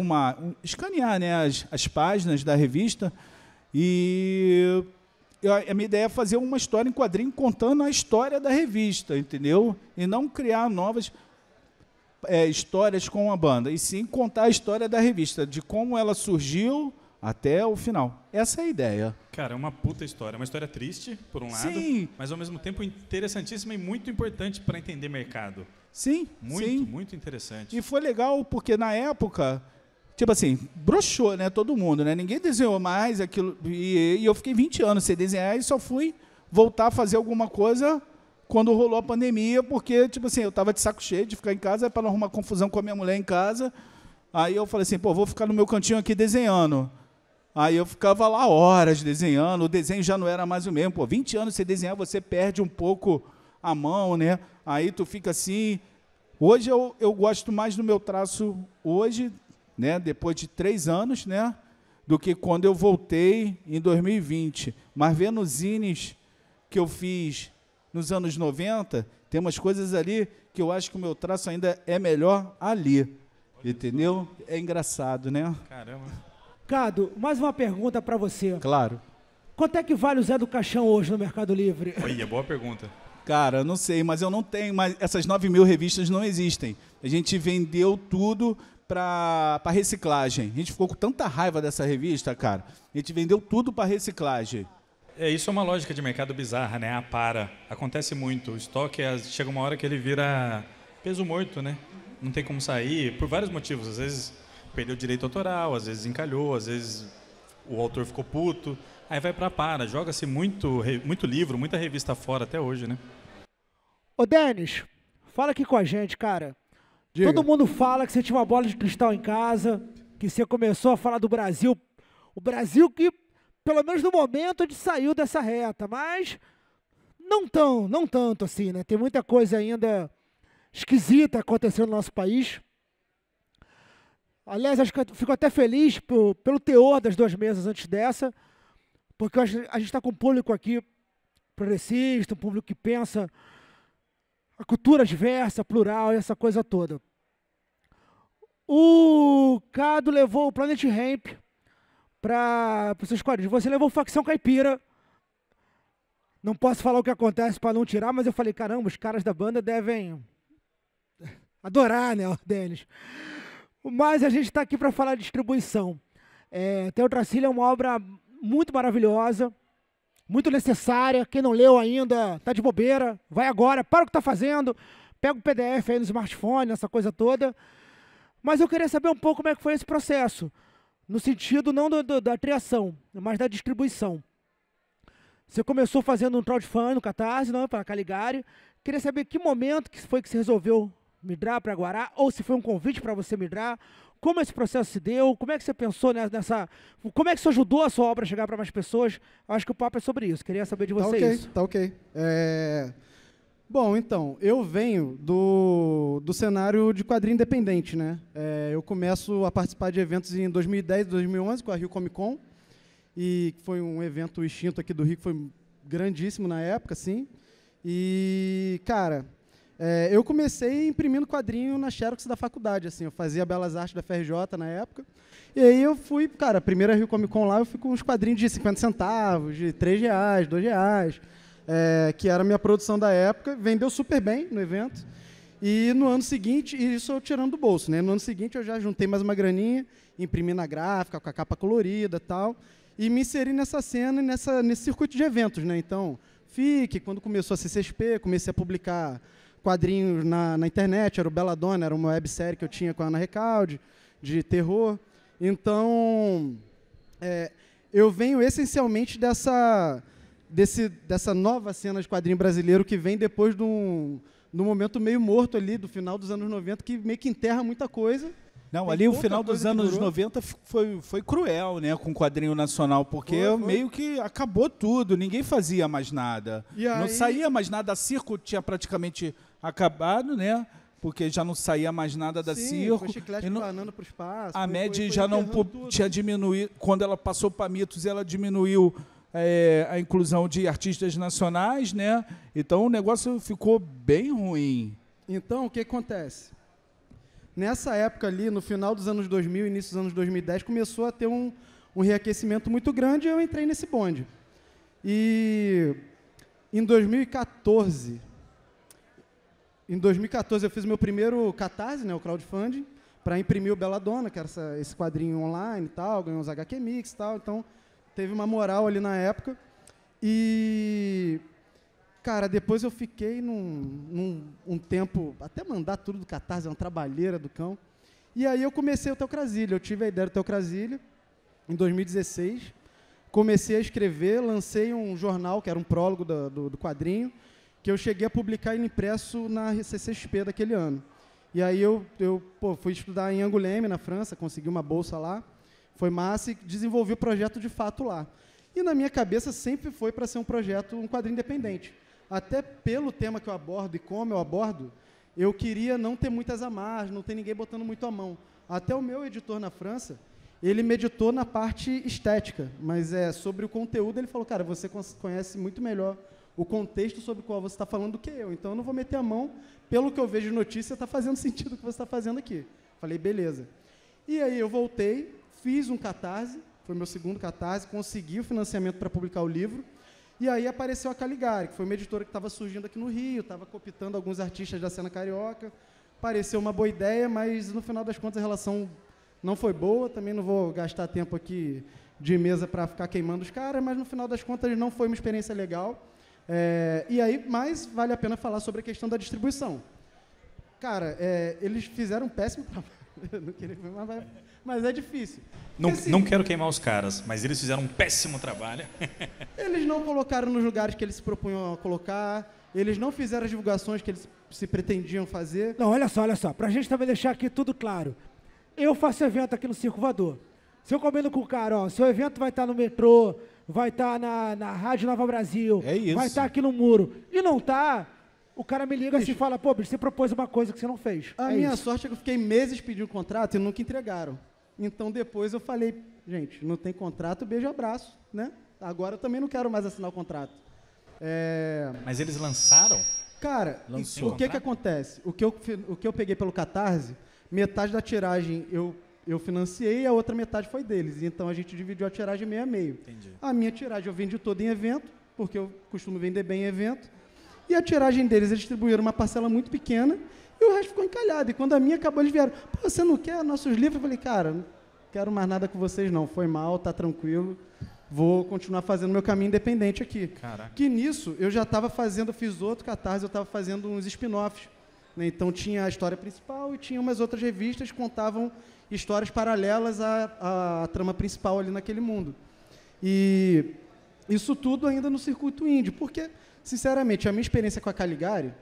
escanear, né, as páginas da revista. E a minha ideia é fazer uma história em quadrinho contando a história da revista, entendeu? E não criar novas histórias com a banda, e sim contar a história da revista, de como ela surgiu até o final. Essa é a ideia. Cara, é uma puta história. Uma história triste, por um lado, sim, mas ao mesmo tempo interessantíssima e muito importante para entender mercado. Sim, muito interessante. E foi legal porque na época, tipo assim, broxou, né, todo mundo, né? Ninguém desenhou mais aquilo. E eu fiquei 20 anos sem desenhar e só fui voltar a fazer alguma coisa quando rolou a pandemia, porque, tipo assim, eu estava de saco cheio de ficar em casa para não arrumar confusão com a minha mulher em casa. Aí eu falei assim, pô, vou ficar no meu cantinho aqui desenhando. Aí eu ficava lá horas desenhando, o desenho já não era mais o mesmo. Pô, 20 anos sem desenhar, você perde um pouco a mão, né? Aí tu fica assim. Hoje eu gosto mais do meu traço hoje, né, depois de 3 anos, né, do que quando eu voltei em 2020. Mas vendo os zines que eu fiz nos anos 90, tem umas coisas ali que eu acho que o meu traço ainda é melhor ali. Entendeu? É engraçado, né? Caramba. Cado, mais uma pergunta para você. Claro. Quanto é que vale o Zé do Caixão hoje no Mercado Livre? Olha, boa pergunta. Cara, não sei, mas eu não tenho, mas essas 9.000 revistas não existem. A gente vendeu tudo para reciclagem. A gente ficou com tanta raiva dessa revista, cara. A gente vendeu tudo para reciclagem. Isso é uma lógica de mercado bizarra, né? A para. Acontece muito. O estoque, chega uma hora que ele vira peso morto, né? Não tem como sair, por vários motivos. Às vezes perdeu direito autoral, às vezes encalhou, às vezes o autor ficou puto. Aí vai pra para. Joga-se muito livro, muita revista fora até hoje, né? Ô, Denis, fala aqui com a gente, cara. Diga. Todo mundo fala que você tinha uma bola de cristal em casa, que você começou a falar do Brasil. O Brasil que, pelo menos no momento, a gente saiu dessa reta, mas não tanto assim, né? Tem muita coisa ainda esquisita acontecendo no nosso país. Aliás, acho que eu fico até feliz pelo teor das 2 mesas antes dessa, porque a gente está com um público aqui progressista, um público que pensa a cultura diversa, plural, essa coisa toda. O Cado levou o Planet Ramp para os seus quadrinhos. Você levou Facção Caipira. Não posso falar o que acontece para não tirar, mas eu falei, caramba, os caras da banda devem adorar, né, o Denis? Mas a gente está aqui para falar de distribuição. Teotracília é uma obra muito maravilhosa, muito necessária. Quem não leu ainda, está de bobeira, vai agora, para o que está fazendo, pega o PDF aí no smartphone, essa coisa toda. Mas eu queria saber um pouco como é que foi esse processo, no sentido não da criação, mas da distribuição. Você começou fazendo um crowdfunding no Catarse, não, para Caligari. Queria saber que momento que foi que você resolveu migrar para Guará, ou se foi um convite para você migrar, como esse processo se deu, como é que você pensou nessa... Como é que isso ajudou a sua obra a chegar para mais pessoas? Acho que o papo é sobre isso, queria saber de você isso. Tá ok. Bom, então, eu venho do cenário de quadrinho independente, né? Eu começo a participar de eventos em 2010, 2011, com a Rio Comic Con, e foi um evento extinto aqui do Rio, que foi grandíssimo na época, assim. E, cara, eu comecei imprimindo quadrinho na Xerox da faculdade, assim, eu fazia Belas Artes da FRJ na época, e aí eu fui, cara, a primeira Rio Comic Con lá, eu fui com uns quadrinhos de 50 centavos, de R$3, R$2, que era a minha produção da época, vendeu super bem no evento, e no ano seguinte, e isso eu tirando do bolso, né? No ano seguinte eu já juntei mais uma graninha, imprimi na gráfica, com a capa colorida e tal, e me inseri nessa cena, nesse circuito de eventos, né? Então, FIC, quando começou a CCXP, comecei a publicar quadrinhos na internet, era o Belladonna, era uma websérie que eu tinha com a Ana Recalde, de terror. Então, eu venho essencialmente dessa nova cena de quadrinho brasileiro que vem depois de um momento meio morto ali, do final dos anos 90, que meio que enterra muita coisa. Não, Tem ali o pouca final dos coisa que anos durou. 90 foi cruel, né, com o quadrinho nacional, porque Foi. meio que acabou tudo, ninguém fazia mais nada. E Não aí- saía mais nada, a Circo tinha praticamente acabado, né, porque já não saía mais nada da Sim, Circo. foi chiclete E não- banana para o espaço. a foi- média foi já não enterrando tudo. tinha diminuído, quando ela passou para Mitos, ela diminuiu a inclusão de artistas nacionais, né, então o negócio ficou bem ruim. Então, o que acontece? Nessa época ali, no final dos anos 2000, início dos anos 2010, começou a ter um reaquecimento muito grande e eu entrei nesse bonde. E em 2014, eu fiz meu primeiro Catarse, né, o crowdfunding, para imprimir o Belladonna, que era esse quadrinho online e tal, ganhou uns HQ Mix e tal, então teve uma moral ali na época. E, cara, depois eu fiquei um tempo, até mandar tudo do Catarse, é uma trabalheira do cão. E aí eu comecei o Teocrasília, eu tive a ideia do Teocrasília em 2016, comecei a escrever, lancei um jornal, que era um prólogo do quadrinho, que eu cheguei a publicar ele impresso na CCXP daquele ano. E aí eu fui estudar em Angoulême, na França, consegui uma bolsa lá, foi massa e desenvolvi o projeto de fato lá. E na minha cabeça sempre foi para ser um projeto, um quadrinho independente. Até pelo tema que eu abordo e como eu abordo, eu queria não ter muitas amarras, não ter ninguém botando muito a mão. Até o meu editor na França, ele me editou na parte estética, mas sobre o conteúdo ele falou, cara, você conhece muito melhor o contexto sobre o qual você está falando do que eu, então eu não vou meter a mão, pelo que eu vejo de notícia, está fazendo sentido o que você está fazendo aqui. Falei, beleza. E aí eu voltei, fiz um Catarse, foi meu segundo Catarse, consegui o financiamento para publicar o livro, e aí apareceu a Caligari, que foi uma editora que estava surgindo aqui no Rio, estava cooptando alguns artistas da cena carioca, pareceu uma boa ideia, mas no final das contas a relação não foi boa, também não vou gastar tempo aqui de mesa para ficar queimando os caras, mas no final das contas não foi uma experiência legal. E aí, mais vale a pena falar sobre a questão da distribuição. Cara, eles fizeram um péssimo trabalho, não queria, mas é difícil. Não, Porque, assim, não quero queimar os caras, mas eles fizeram um péssimo trabalho. eles não colocaram nos lugares que eles se propunham a colocar, eles não fizeram as divulgações que eles se pretendiam fazer. Não, olha só, pra gente também deixar aqui tudo claro. Eu faço evento aqui no Circo Voador. Se eu combino com o cara, ó, seu evento vai estar no metrô, vai estar na Rádio Nova Brasil, É isso. vai estar aqui no Muro, e não tá, o cara me liga assim e fala, pô, bicho, você propôs uma coisa que você não fez. A É minha isso. sorte é que eu fiquei meses pedindo contrato e nunca entregaram. Então, depois eu falei, gente, não tem contrato, beijo, abraço, né? Agora eu também não quero mais assinar o contrato. Mas eles lançaram? Cara, Lançou. o que acontece? O que eu peguei pelo Catarse, metade da tiragem eu financiei e a outra metade foi deles. Então, a gente dividiu a tiragem meio a meio. Entendi. A minha tiragem eu vendi toda em evento, porque eu costumo vender bem em evento. E a tiragem deles, eles distribuíram uma parcela muito pequena e o resto ficou encalhado. E quando a minha acabou, eles vieram, pô, você não quer nossos livros? Eu falei, cara, não quero mais nada com vocês não, foi mal, tá tranquilo, vou continuar fazendo meu caminho independente aqui. Caraca. Que nisso, eu já estava fazendo, eu fiz outro Catarse, eu estava fazendo uns spin-offs, né? Então tinha a história principal e tinha umas outras revistas que contavam histórias paralelas à trama principal ali naquele mundo. E isso tudo ainda no circuito indie, porque, sinceramente, a minha experiência com a Caligari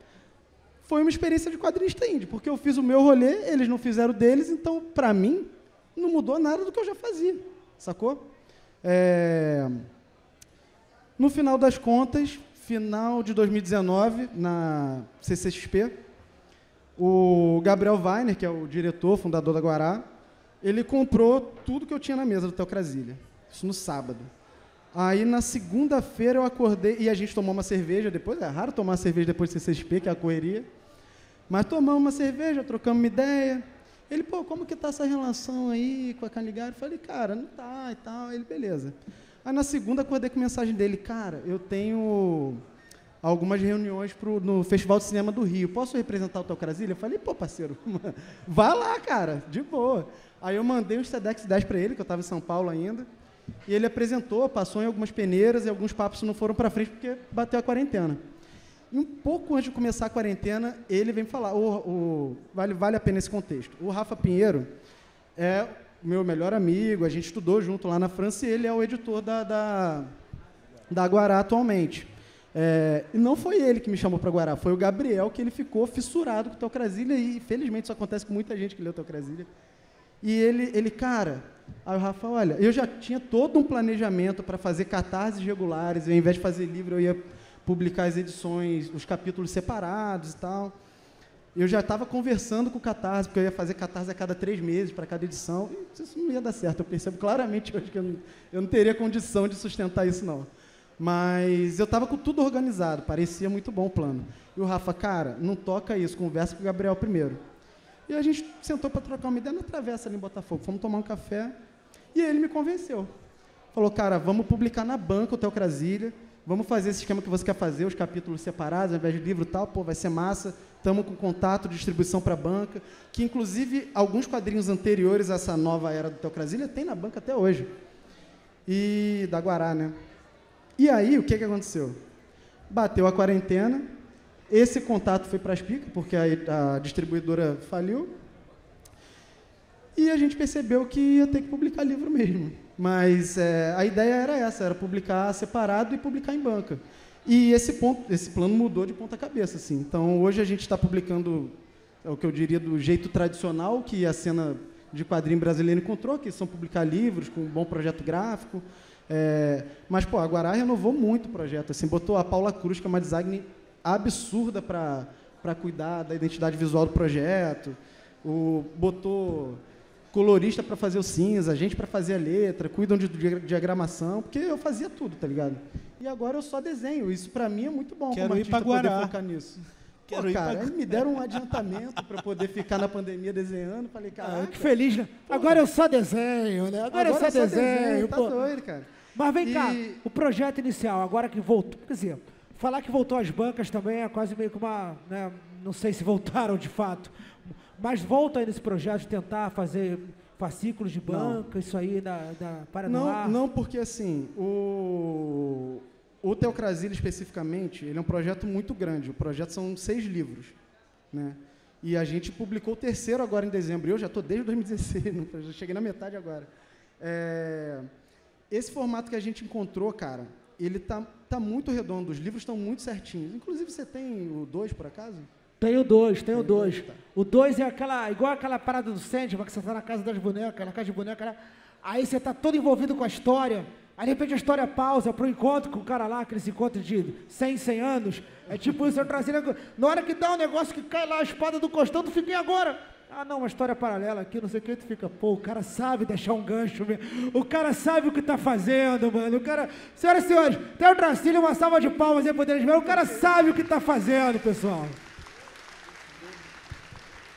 foi uma experiência de quadrinista indie, porque eu fiz o meu rolê, eles não fizeram o deles, então, para mim, não mudou nada do que eu já fazia, sacou? No final das contas, final de 2019, na CCXP, o Gabriel Weiner, que é o diretor, fundador da Guará, ele comprou tudo que eu tinha na mesa do Teocrasília. Isso no sábado. Aí, na segunda-feira, eu acordei, e a gente tomou uma cerveja depois, é raro tomar cerveja depois do CCXP, que é a correria, mas tomamos uma cerveja, trocamos uma ideia. Ele, pô, como que tá essa relação aí com a Caligari? Eu falei, cara, não tá e tal. Ele, beleza. Aí, na segunda, acordei com mensagem dele, cara, eu tenho algumas reuniões no Festival de Cinema do Rio, posso representar o Teocrasília? Eu falei, pô, parceiro, vai lá, cara, de boa. Aí eu mandei uns TEDx 10 para ele, que eu estava em São Paulo ainda, e ele apresentou, passou em algumas peneiras, e alguns papos não foram para frente porque bateu a quarentena. E um pouco antes de começar a quarentena, ele vem falar, vale a pena esse contexto. O Rafa Pinheiro é meu melhor amigo, a gente estudou junto lá na França, e ele é o editor da Guará atualmente. E não foi ele que me chamou para Guará, foi o Gabriel, que ele ficou fissurado com o Teocrasília, e infelizmente isso acontece com muita gente que lê o Teocrasília. E ele, cara, aí o Rafa, olha, eu já tinha todo um planejamento para fazer catarses regulares, e ao invés de fazer livro, eu ia publicar as edições, os capítulos separados e tal. Eu já estava conversando com o Catarse, porque eu ia fazer Catarse a cada 3 meses, para cada edição, e isso não ia dar certo, eu percebo claramente hoje que eu não teria condição de sustentar isso, não. Mas eu estava com tudo organizado, parecia muito bom o plano. E o Rafa, cara, não toca isso, conversa com o Gabriel primeiro. E a gente sentou para trocar uma ideia na travessa ali em Botafogo, fomos tomar um café, e ele me convenceu. Falou, cara, vamos publicar na banca o Teocrasília, vamos fazer esse esquema que você quer fazer, os capítulos separados, ao invés de livro e tal, pô, vai ser massa, estamos com contato de distribuição para a banca, que inclusive alguns quadrinhos anteriores a essa nova era do Teocrasília tem na banca até hoje. E da Guará, né? E aí, o que aconteceu? Bateu a quarentena, esse contato foi para as picas, porque a distribuidora faliu, e a gente percebeu que ia ter que publicar livro mesmo. Mas a ideia era essa, era publicar separado e publicar em banca. E esse plano mudou de ponta cabeça, assim. Então, hoje a gente está publicando, o que eu diria, do jeito tradicional que a cena de quadrinho brasileira encontrou, que são publicar livros com um bom projeto gráfico. Mas, pô, a Guará renovou muito o projeto. Assim, botou a Paula Cruz, que é uma design absurda para cuidar da identidade visual do projeto. Botou colorista para fazer o cinza, gente para fazer a letra, cuidam de diagramação, porque eu fazia tudo, tá ligado? E agora eu só desenho. Isso para mim é muito bom. Quero como ir para artista poder Guará. focar nisso. Quero ir cara, pra... eles me deram um adiantamento para poder ficar na pandemia desenhando. Falei, cara, que feliz, né? Agora eu só desenho, né? Agora eu só desenho. Tá pô. doido, cara. Mas vem cá, o projeto inicial, agora que voltou, quer dizer, falar que voltou às bancas também é quase meio que uma, né, não sei se voltaram de fato, mas volta aí nesse projeto de tentar fazer fascículos de banca, isso aí para no ar. Não, porque assim, o Teocrasília especificamente, ele é um projeto muito grande, o projeto são 6 livros, né? E a gente publicou o 3º agora em dezembro, eu já estou desde 2016, já cheguei na metade agora. Esse formato que a gente encontrou, cara, ele tá muito redondo, os livros estão muito certinhos. Inclusive, você tem o 2, por acaso? Tenho 2. Tá. O 2 é igual aquela parada do Sandman, que você está na casa das bonecas, na casa de boneca, aí você está todo envolvido com a história, aí de repente a história pausa para o encontro com o cara lá, aquele encontro de 100 anos, é tipo isso, eu trazendo, na hora que dá um negócio que cai lá a espada do costão, tu fica, e agora? Ah, não, uma história paralela aqui, não sei o que, tu fica, pô, o cara sabe deixar um gancho, o cara sabe o que tá fazendo, mano, o cara, senhoras e senhores, tem o Tracílio, uma salva de palmas aí, poderes ver, o cara sabe o que tá fazendo, pessoal.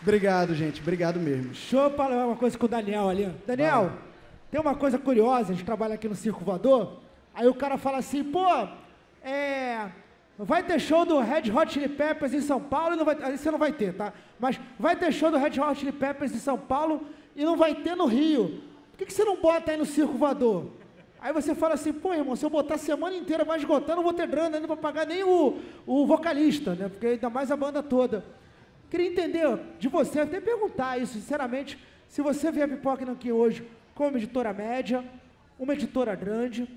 Obrigado, gente, obrigado mesmo. Deixa eu falar uma coisa com o Daniel ali. Daniel, tem uma coisa curiosa, a gente trabalha aqui no Circo Voador, aí o cara fala assim, pô, vai ter show do Red Hot Chili Peppers em São Paulo e não vai... Aí você não vai ter, tá? Mas vai ter show do Red Hot Chili Peppers em São Paulo e não vai ter no Rio. Por que você não bota aí no Circo Voador? Aí você fala assim, pô, irmão, se eu botar a semana inteira vai esgotar, não vou ter grana, não vou pagar nem o vocalista, né? Porque ainda mais a banda toda. Queria entender de você, até perguntar isso, sinceramente, se você vê a Pipoca aqui hoje como uma editora média, uma editora grande,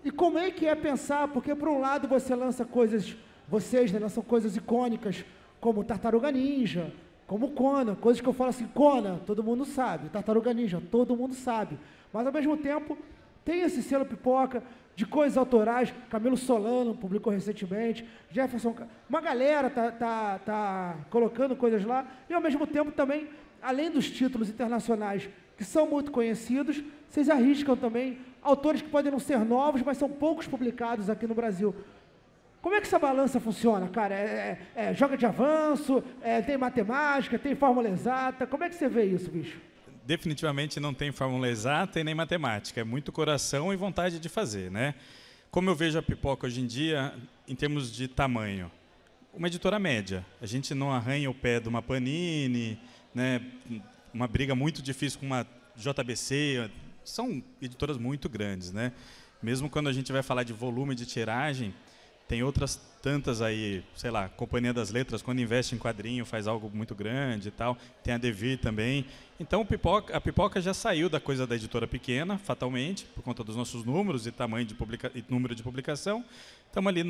e como é que é pensar, porque por um lado você lança coisas, vocês, né, lançam coisas icônicas, como Tartaruga Ninja, como Conan, coisas que eu falo assim, Conan, todo mundo sabe, Tartaruga Ninja, todo mundo sabe, mas ao mesmo tempo tem esse selo Pipoca, de coisas autorais. Camilo Solano publicou recentemente, Jefferson, uma galera tá colocando coisas lá, e ao mesmo tempo também, além dos títulos internacionais que são muito conhecidos, vocês arriscam também autores que podem não ser novos, mas são poucos publicados aqui no Brasil. Como é que essa balança funciona, cara? Joga de avanço, tem matemática, tem fórmula exata, como é que você vê isso, bicho? Definitivamente não tem fórmula exata e nem matemática, é muito coração e vontade de fazer, né? Como eu vejo a Pipoca hoje em dia, em termos de tamanho, uma editora média, a gente não arranha o pé de uma Panini, né? Uma briga muito difícil com uma JBC, são editoras muito grandes, né? Mesmo quando a gente vai falar de volume de tiragem, tem outras tantas aí, sei lá, Companhia das Letras, quando investe em quadrinho, faz algo muito grande e tal. Tem a Devir também. Então, a Pipoca já saiu da coisa da editora pequena, fatalmente, por conta dos nossos números e tamanho e número de publicação. Estamos ali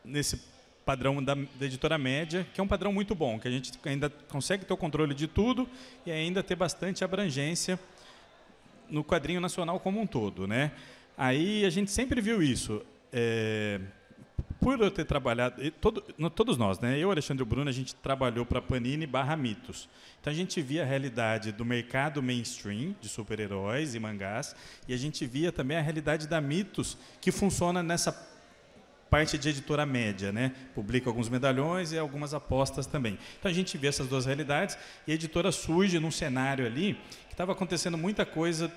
nesse padrão da editora média, que é um padrão muito bom, que a gente ainda consegue ter o controle de tudo e ainda ter bastante abrangência no quadrinho nacional como um todo, né? Aí a gente sempre viu isso. Por eu ter trabalhado, todos nós, né? Eu, Alexandre e o Bruno, a gente trabalhou para Panini / Mitos. Então a gente via a realidade do mercado mainstream de super-heróis e mangás, e a gente via também a realidade da Mitos, que funciona nessa parte de editora média, né? Publica alguns medalhões e algumas apostas também. Então a gente vê essas duas realidades e a editora surge num cenário ali que estava acontecendo muita coisa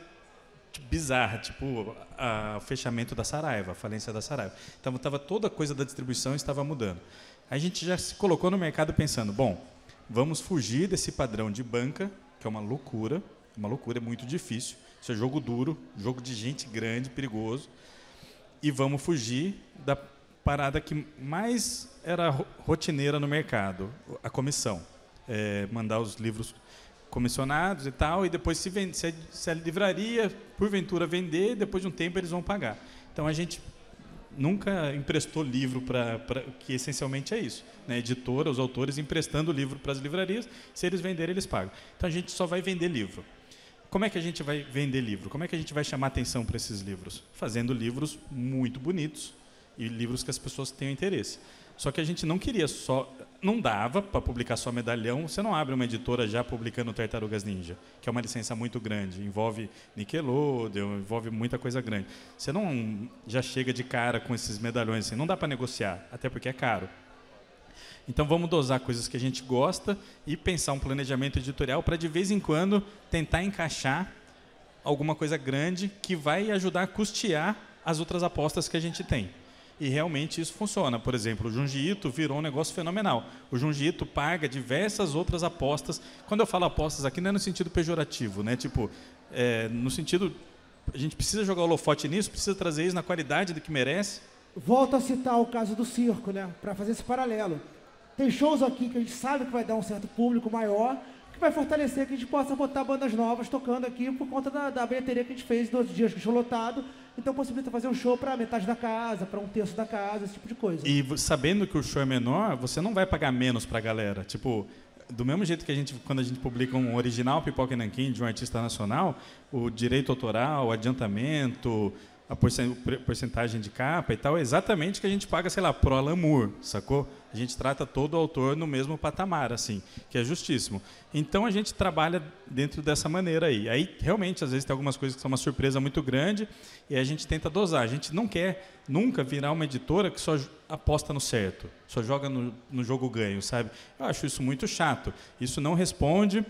bizarra, tipo o fechamento da Saraiva, a falência da Saraiva. Então estava toda a coisa da distribuição estava mudando. A gente já se colocou no mercado pensando, bom, vamos fugir desse padrão de banca, que é uma loucura, é muito difícil. Isso é jogo duro, jogo de gente grande, perigoso. E vamos fugir da parada que mais era rotineira no mercado, a comissão. Mandar os livros comissionados e tal, e depois se a livraria, porventura, vender, depois de um tempo eles vão pagar. Então a gente nunca emprestou livro que essencialmente é isso, né? Editora, os autores emprestando livro para as livrarias, se eles venderem, eles pagam. Então a gente só vai vender livro. Como é que a gente vai vender livro? Como é que a gente vai chamar atenção para esses livros? Fazendo livros muito bonitos e livros que as pessoas tenham interesse. Só que a gente não queria só... Não dava para publicar só Medalhão. Você não abre uma editora já publicando Tartarugas Ninja, que é uma licença muito grande. Envolve Nickelodeon, envolve muita coisa grande. Você não já chega de cara com esses medalhões assim. Não dá para negociar, até porque é caro. Então vamos dosar coisas que a gente gosta e pensar um planejamento editorial para, de vez em quando, tentar encaixar alguma coisa grande que vai ajudar a custear as outras apostas que a gente tem. E realmente isso funciona. Por exemplo, o Junji Ito virou um negócio fenomenal. O Junji Ito paga diversas outras apostas. Quando eu falo apostas aqui, não é no sentido pejorativo, né? Tipo, no sentido, a gente precisa jogar o holofote nisso, precisa trazer isso na qualidade do que merece. Volto a citar o caso do circo, né? Para fazer esse paralelo. Tem shows aqui que a gente sabe que vai dar um certo público maior, que vai fortalecer que a gente possa botar bandas novas tocando aqui por conta da bilheteria que a gente fez 12 dias que show lotado. Então possibilita fazer um show para metade da casa, para 1/3 da casa, esse tipo de coisa. E sabendo que o show é menor, você não vai pagar menos para a galera. Tipo, do mesmo jeito que quando a gente publica um original Pipoca e Nanquim de um artista nacional, o direito autoral, o adiantamento, a porcentagem de capa e tal, é exatamente o que a gente paga, sei lá, pro Alan Moore, sacou? A gente trata todo o autor no mesmo patamar, assim, que é justíssimo. Então, a gente trabalha dentro dessa maneira aí. Aí, realmente, às vezes, tem algumas coisas que são uma surpresa muito grande e a gente tenta dosar. A gente não quer nunca virar uma editora que só aposta no certo, só joga no jogo ganho, sabe? Eu acho isso muito chato. Isso não responde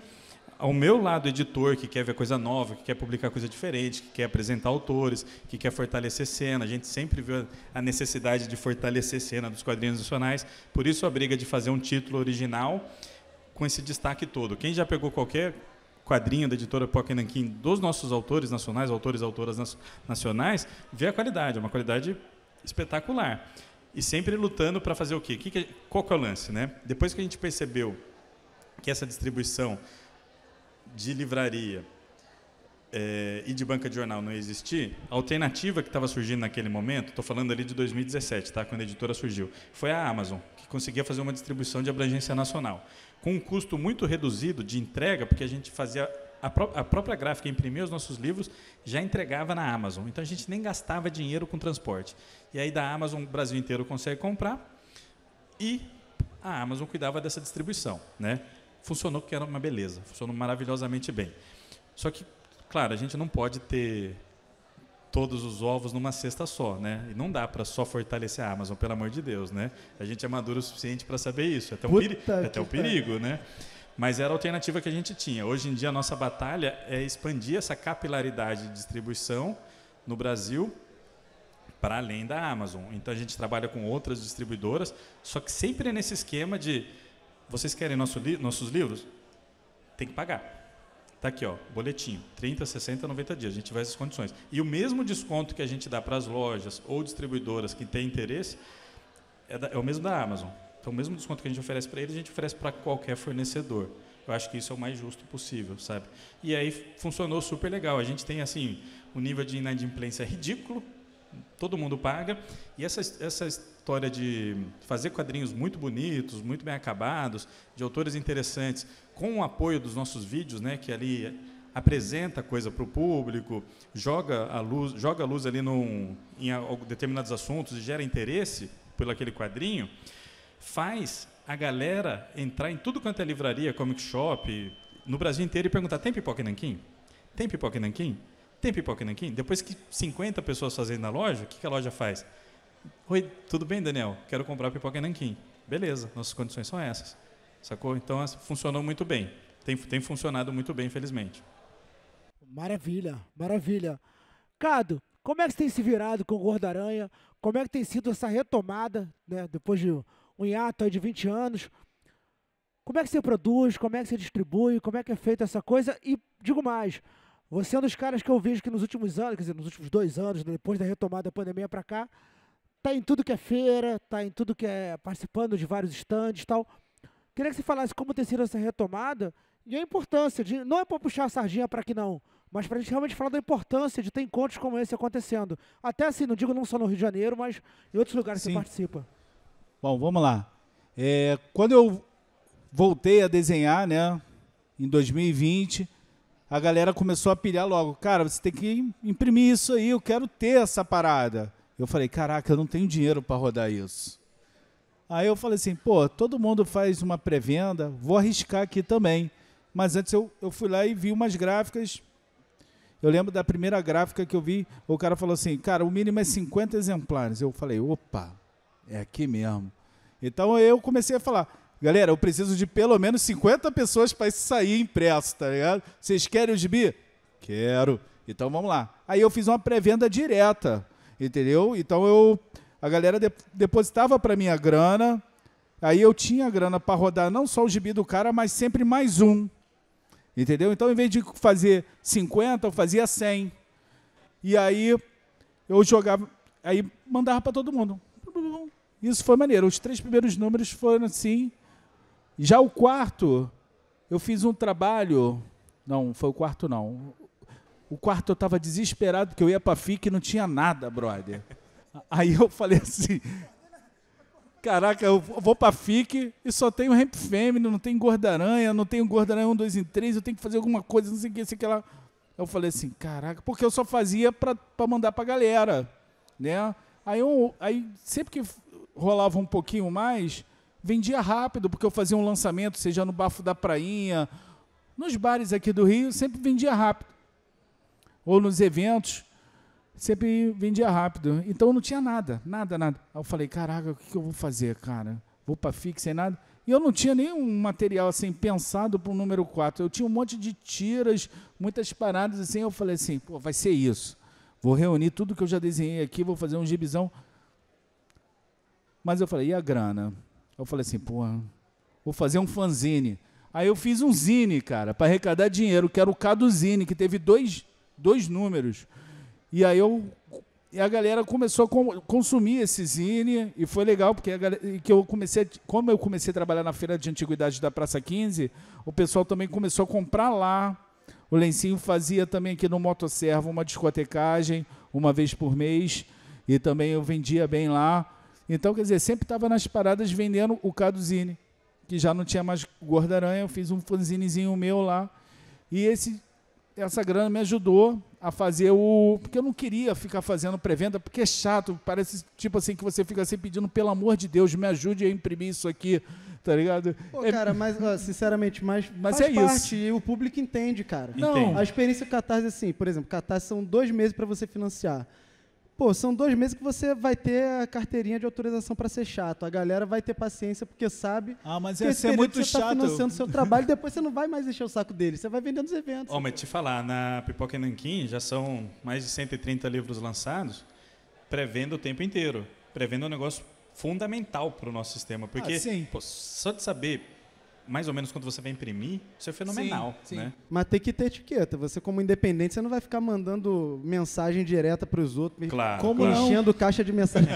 ao meu lado editor, que quer ver coisa nova, que quer publicar coisa diferente, que quer apresentar autores, que quer fortalecer cena. A gente sempre viu a necessidade de fortalecer cena dos quadrinhos nacionais. Por isso a briga de fazer um título original com esse destaque todo. Quem já pegou qualquer quadrinho da editora Pipoca e Nanquim dos nossos autores nacionais, autores e autoras nacionais, vê a qualidade, é uma qualidade espetacular. E sempre lutando para fazer o quê? Qual que é o lance, né? Depois que a gente percebeu que essa distribuição de livraria e de banca de jornal não existir, a alternativa que estava surgindo naquele momento, estou falando ali de 2017, tá, quando a editora surgiu, foi a Amazon, que conseguia fazer uma distribuição de abrangência nacional, com um custo muito reduzido de entrega, porque a gente fazia a própria gráfica imprimia os nossos livros, já entregava na Amazon. Então a gente nem gastava dinheiro com transporte. E aí da Amazon o Brasil inteiro consegue comprar e a Amazon cuidava dessa distribuição, né? Funcionou, que era uma beleza, funcionou maravilhosamente bem. Só que, claro, a gente não pode ter todos os ovos numa cesta só, né? E não dá para só fortalecer a Amazon, pelo amor de Deus, né? A gente é maduro o suficiente para saber isso, até o perigo, né? Mas era a alternativa que a gente tinha. Hoje em dia a nossa batalha é expandir essa capilaridade de distribuição no Brasil para além da Amazon. Então a gente trabalha com outras distribuidoras, só que sempre nesse esquema de vocês querem nossos livros? Tem que pagar. Está aqui, ó, boletim, 30, 60, 90 dias, a gente vai essas condições. E o mesmo desconto que a gente dá para as lojas ou distribuidoras que têm interesse é o mesmo da Amazon. Então, o mesmo desconto que a gente oferece para eles, a gente oferece para qualquer fornecedor. Eu acho que isso é o mais justo possível, sabe? E aí funcionou super legal. A gente tem, assim, um nível de inadimplência ridículo, todo mundo paga. E essa história de fazer quadrinhos muito bonitos, muito bem acabados, de autores interessantes, com o apoio dos nossos vídeos, né, que ali apresenta a coisa para o público, joga a luz ali em determinados assuntos e gera interesse por aquele quadrinho, faz a galera entrar em tudo quanto é livraria, comic shop, no Brasil inteiro e perguntar: tem pipoca e nanquim? Tem pipoca e nanquim? Tem pipoca e nanquim? Depois que 50 pessoas fazem na loja, o que a loja faz? Oi, tudo bem, Daniel? Quero comprar pipoca e nanquim. Beleza, nossas condições são essas. Sacou? Então, funcionou muito bem. Tem funcionado muito bem, infelizmente. Maravilha, maravilha. Cado, como é que você tem se virado com o Gordo-Aranha? Como é que tem sido essa retomada, né, depois de um hiato aí de 20 anos? Como é que você produz? Como é que você distribui? Como é que é feita essa coisa? E digo mais, você é um dos caras que eu vejo que nos últimos anos, quer dizer, nos últimos 2 anos, depois da retomada da pandemia para cá, tá em tudo que é feira, tá em tudo que é participando de vários stands e tal. Queria que você falasse como tem sido essa retomada e a importância de, não é para puxar a sardinha para que não, mas para a gente realmente falar da importância de ter encontros como esse acontecendo. Até assim, não digo não só no Rio de Janeiro, mas em outros lugares que você participa. Bom, vamos lá. Quando eu voltei a desenhar, né, em 2020, a galera começou a pilhar logo. Cara, você tem que imprimir isso aí, eu quero ter essa parada. Eu falei, caraca, eu não tenho dinheiro para rodar isso. Aí eu falei assim, pô, todo mundo faz uma pré-venda, vou arriscar aqui também. Mas antes eu fui lá e vi umas gráficas. Eu lembro da primeira gráfica que eu vi, o cara falou assim, cara, o mínimo é 50 exemplares. Eu falei, opa, é aqui mesmo. Então eu comecei a falar, galera, eu preciso de pelo menos 50 pessoas para isso sair impresso, tá ligado? Vocês querem o gibi? Quero. Então vamos lá. Aí eu fiz uma pré-venda direta, entendeu? Então a galera depositava para mim a grana, aí eu tinha a grana para rodar não só o gibi do cara, mas sempre mais um. Entendeu? Então, em vez de fazer 50, eu fazia 100. E aí, eu jogava, aí mandava para todo mundo. Isso foi maneiro. Os 3 primeiros números foram assim. Já o quarto, eu fiz um trabalho... Não, foi o quarto não. O quarto eu estava desesperado, porque eu ia para a FIC e não tinha nada, brother. Aí eu falei assim... Caraca, eu vou pra FIC e só tenho Ramp Family, não tem Gordo-Aranha, não tenho Gordo-Aranha 1, 2 e 3, eu tenho que fazer alguma coisa, não sei o que, sei que lá. Eu falei assim, caraca, porque eu só fazia pra mandar pra galera, né? Aí sempre que rolava um pouquinho mais, vendia rápido, porque eu fazia um lançamento, seja no Bafo da Prainha, nos bares aqui do Rio, sempre vendia rápido. Ou nos eventos, sempre vendia rápido. Então não tinha nada. Aí eu falei, caraca, o que eu vou fazer, cara? Vou para FIC sem nada. E eu não tinha nenhum material assim pensado para o número 4. Eu tinha um monte de tiras, muitas paradas assim. Eu falei assim, pô, vai ser isso. Vou reunir tudo que eu já desenhei aqui, vou fazer um gibizão. Mas eu falei, e a grana? Eu falei assim, pô, vou fazer um fanzine. Aí eu fiz um zine, cara, para arrecadar dinheiro, que era o Caduzine, que teve dois números. E aí a galera começou a consumir esse zine, e foi legal, porque como eu comecei a trabalhar na Feira de Antiguidades da Praça 15, o pessoal também começou a comprar lá. O Lencinho fazia também aqui no Motosservo uma discotecagem, uma vez por mês, e também eu vendia bem lá. Então, quer dizer, sempre estava nas paradas vendendo o Caduzine, que já não tinha mais Gordo-Aranha, eu fiz um fanzinezinho meu lá, e esse essa grana me ajudou a fazer o... Porque eu não queria ficar fazendo pré-venda, porque é chato, parece tipo assim que você fica assim pedindo, pelo amor de Deus, me ajude a imprimir isso aqui, tá ligado? Pô, cara, mas, ó, sinceramente, mas faz é parte, isso. e o público entende, cara. Não. A experiência Catarse, assim, por exemplo, Catarse são 2 meses para você financiar. Pô, são 2 meses que você vai ter a carteirinha de autorização para ser chato. A galera vai ter paciência porque sabe mas que ia esse ser período muito você está chato. financiando o seu trabalho, depois você não vai mais encher o saco dele, você vai vendendo os eventos. Ó, mas te falar, na Pipoca e Nanquim já são mais de 130 livros lançados, pré-venda o tempo inteiro. Pré-venda é um negócio fundamental para o nosso sistema, porque sim. pô, só de saber mais ou menos quando você vai imprimir, isso é fenomenal, Sim. né? Mas tem que ter etiqueta. Você, como independente, você não vai ficar mandando mensagem direta para os outros, Claro, como claro. enchendo caixa de mensagem.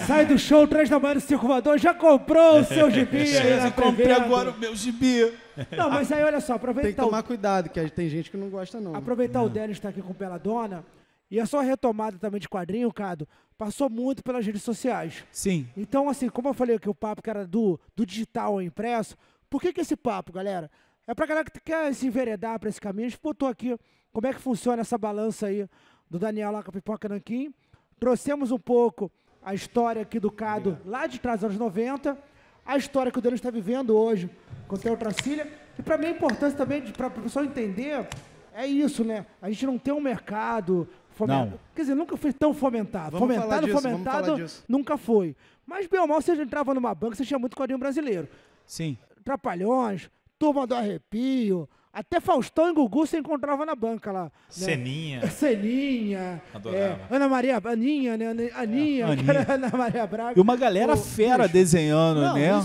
Sai do show, 3 da manhã no Circo Voador, já comprou o seu gibi. aí na Comprei pré-venda. agora o meu gibi. Não, mas aí olha só, Tem que aproveitar tomar cuidado, que tem gente que não gosta, não. Aproveitar o Denis estar aqui com Peladona, e a sua retomada também de quadrinho, Cado, passou muito pelas redes sociais. Sim. Então, assim, como eu falei que o papo que era do digital ao impresso, por que esse papo, galera? É pra galera que quer se enveredar pra esse caminho. A gente botou aqui como é que funciona essa balança aí do Daniel lá com a Pipoca Nanquim. Trouxemos um pouco a história aqui do Cado lá de trás dos anos 90, a história que o Denis está vivendo hoje com o Theo Tracilha. E para mim a importância também, para o pessoal entender, é isso, né? A gente não tem um mercado fomentado. Quer dizer, nunca foi tão fomentado. Vamos falar Fomentado disso. nunca foi. Mas, bem ou mal, você entrava numa banca, você tinha muito quadrinho brasileiro. Sim. Trapalhões, Turma do Arrepio, até Faustão e Gugu você encontrava na banca lá. Né? Ceninha. Ceninha, Adorava. Ana Maria, Aninha, né? Aninha, que era Ana Maria Braga. E uma galera fera bicho, desenhando, não, né?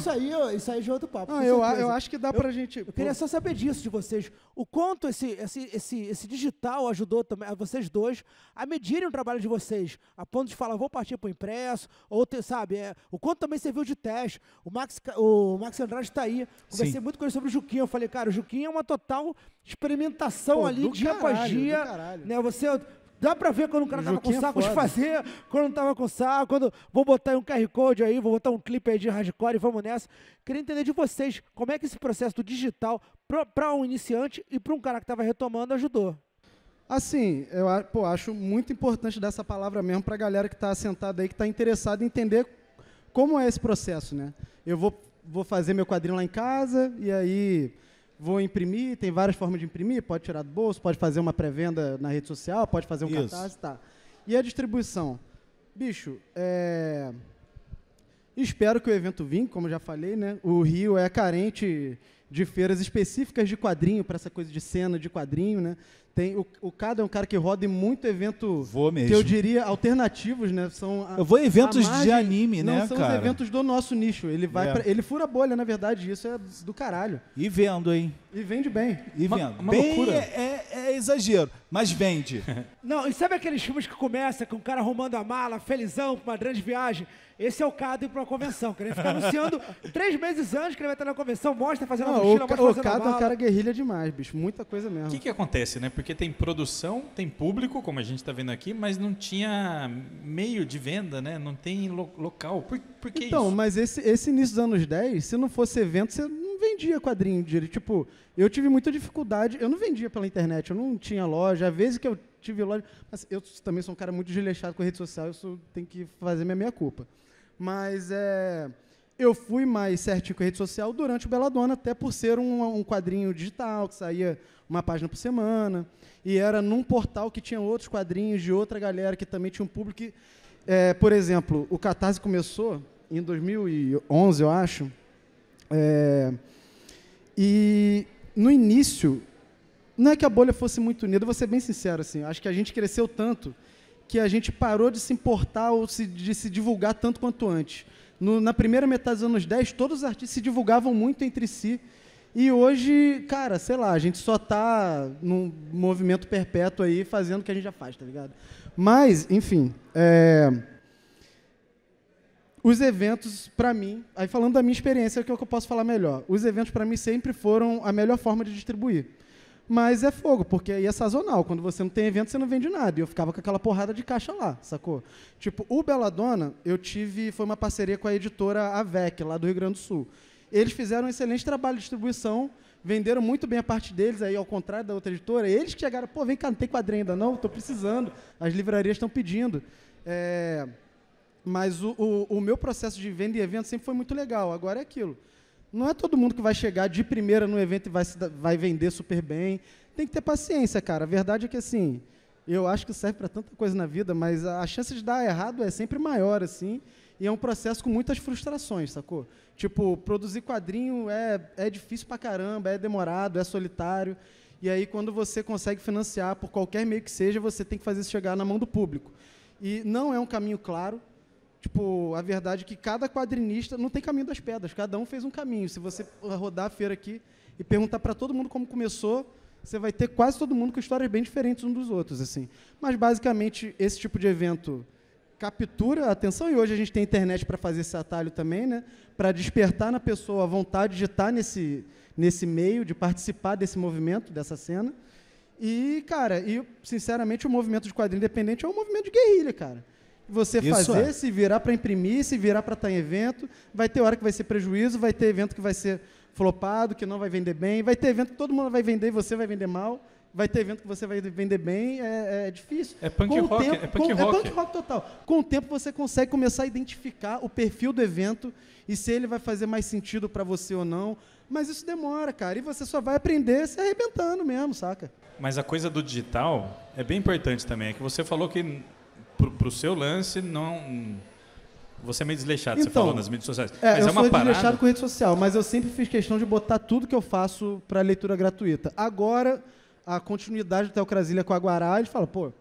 isso aí já é outro papo. Não, com eu certeza. acho que dá pra gente... Eu queria só saber disso de vocês. O quanto esse digital ajudou também a vocês dois a medirem o trabalho de vocês, a ponto de falar, vou partir para o impresso, ou sabe, o quanto também serviu de teste. O Max Andrade está aí. Conversei muito com ele sobre o Juquinha. Eu falei, cara, o Juquinha é uma total experimentação ali, dia após dia. Né? Dá pra ver quando o cara tava com saco de fazer, quando não tava com saco, quando vou botar um QR Code aí, vou botar um clipe aí de hardcore e vamos nessa. Queria entender de vocês, como é que esse processo do digital, para um iniciante e para um cara que estava retomando, ajudou? Assim, eu acho muito importante dar essa palavra mesmo pra galera que tá sentada aí, que tá interessada em entender como é esse processo, né? Eu vou fazer meu quadrinho lá em casa, e aí... vou imprimir, tem várias formas de imprimir, pode tirar do bolso, pode fazer uma pré-venda na rede social, pode fazer um catarse, tá. E a distribuição? Bicho, espero que o evento vingue, como eu já falei, né? O Rio é carente de feiras específicas de quadrinho, para essa coisa de cena de quadrinho, né? O Cado é um cara que roda em muito evento, que eu diria, alternativos, né? Eu vou em eventos de anime, né, cara? Não são os eventos do nosso nicho. Ele ele fura a bolha, na verdade, isso é do caralho. E vendo, hein? E vende bem. E vendo. Uma bem loucura. É exagero, mas vende. Não, e sabe aqueles filmes que começa com o cara arrumando a mala, felizão, com uma grande viagem? Esse é o Cado ir para uma convenção, querendo ficar anunciando 3 meses antes que ele vai estar na convenção, mostra fazendo a mochila, mostra fazendo a Cado é um mala. cara guerrilha demais, bicho. Muita coisa mesmo. O que acontece, né? Porque tem produção, tem público, como a gente está vendo aqui, mas não tinha meio de venda, né? Não tem local. Por que então, isso? mas esse início dos anos 10, se não fosse evento, você não vendia quadrinho direito. Tipo, eu tive muita dificuldade, eu não vendia pela internet, eu não tinha loja, às vezes que eu tive loja, mas eu também sou um cara muito desleixado com a rede social, eu tenho que fazer minha meia-culpa. Mas eu fui mais certinho com a rede social durante o Belladonna, até por ser um quadrinho digital, que saía uma página por semana, e era num portal que tinha outros quadrinhos de outra galera que também tinha um público que, por exemplo, o Catarse começou em 2011, eu acho, e no início, não é que a bolha fosse muito unida, vou ser bem sincero, assim, acho que a gente cresceu tanto que a gente parou de se importar ou de se divulgar tanto quanto antes. Na primeira metade dos anos 10, todos os artistas se divulgavam muito entre si. E hoje, cara, sei lá, a gente só tá num movimento perpétuo aí, fazendo o que a gente já faz, tá ligado? Mas, enfim, os eventos, para mim, aí falando da minha experiência, que é o que eu posso falar melhor, os eventos, para mim, sempre foram a melhor forma de distribuir. Mas é fogo, porque aí é sazonal. Quando você não tem evento, você não vende nada. E eu ficava com aquela porrada de caixa lá, sacou? Tipo, o Belladonna, foi uma parceria com a editora AVEC, lá do Rio Grande do Sul. Eles fizeram um excelente trabalho de distribuição, venderam muito bem a parte deles, aí, ao contrário da outra editora. Eles que chegaram, pô, vem cá, não tem quadrinho ainda não? Estou precisando. As livrarias estão pedindo. Mas o meu processo de venda e evento sempre foi muito legal. Agora é aquilo. Não é todo mundo que vai chegar de primeira no evento e vai vender super bem. Tem que ter paciência, cara. A verdade é que, assim, eu acho que serve para tanta coisa na vida, mas a chance de dar errado é sempre maior, assim, e é um processo com muitas frustrações, sacou? Tipo, produzir quadrinho é difícil pra caramba, é demorado, é solitário, e aí quando você consegue financiar por qualquer meio que seja, você tem que fazer isso chegar na mão do público. E não é um caminho claro. Tipo, a verdade é que cada quadrinista não tem caminho das pedras, cada um fez um caminho. Se você rodar a feira aqui e perguntar para todo mundo como começou, você vai ter quase todo mundo com histórias bem diferentes uns dos outros, assim. Mas, basicamente, esse tipo de evento captura a atenção, e hoje a gente tem internet para fazer esse atalho também, né? Para despertar na pessoa a vontade de estar nesse meio, de participar desse movimento, dessa cena. E, cara, sinceramente, o movimento de quadrinho independente é um movimento de guerrilha, cara. Você fazer, se virar para imprimir, se virar para estar em evento, vai ter hora que vai ser prejuízo, vai ter evento que vai ser flopado, que não vai vender bem, vai ter evento que todo mundo vai vender e você vai vender mal, vai ter evento que você vai vender bem, é difícil. É punk rock, é punk rock. É punk rock total. Com o tempo você consegue começar a identificar o perfil do evento e se ele vai fazer mais sentido para você ou não, mas isso demora, cara, e você só vai aprender se arrebentando mesmo, saca? Mas a coisa do digital é bem importante também, é que você falou que pro seu lance não... Você é meio desleixado, então, você falou nas mídias sociais. Mas eu sou desleixado com rede social, mas eu sempre fiz questão de botar tudo que eu faço para leitura gratuita. Agora, a continuidade do Teocrasília com a Guará, ele fala, pô,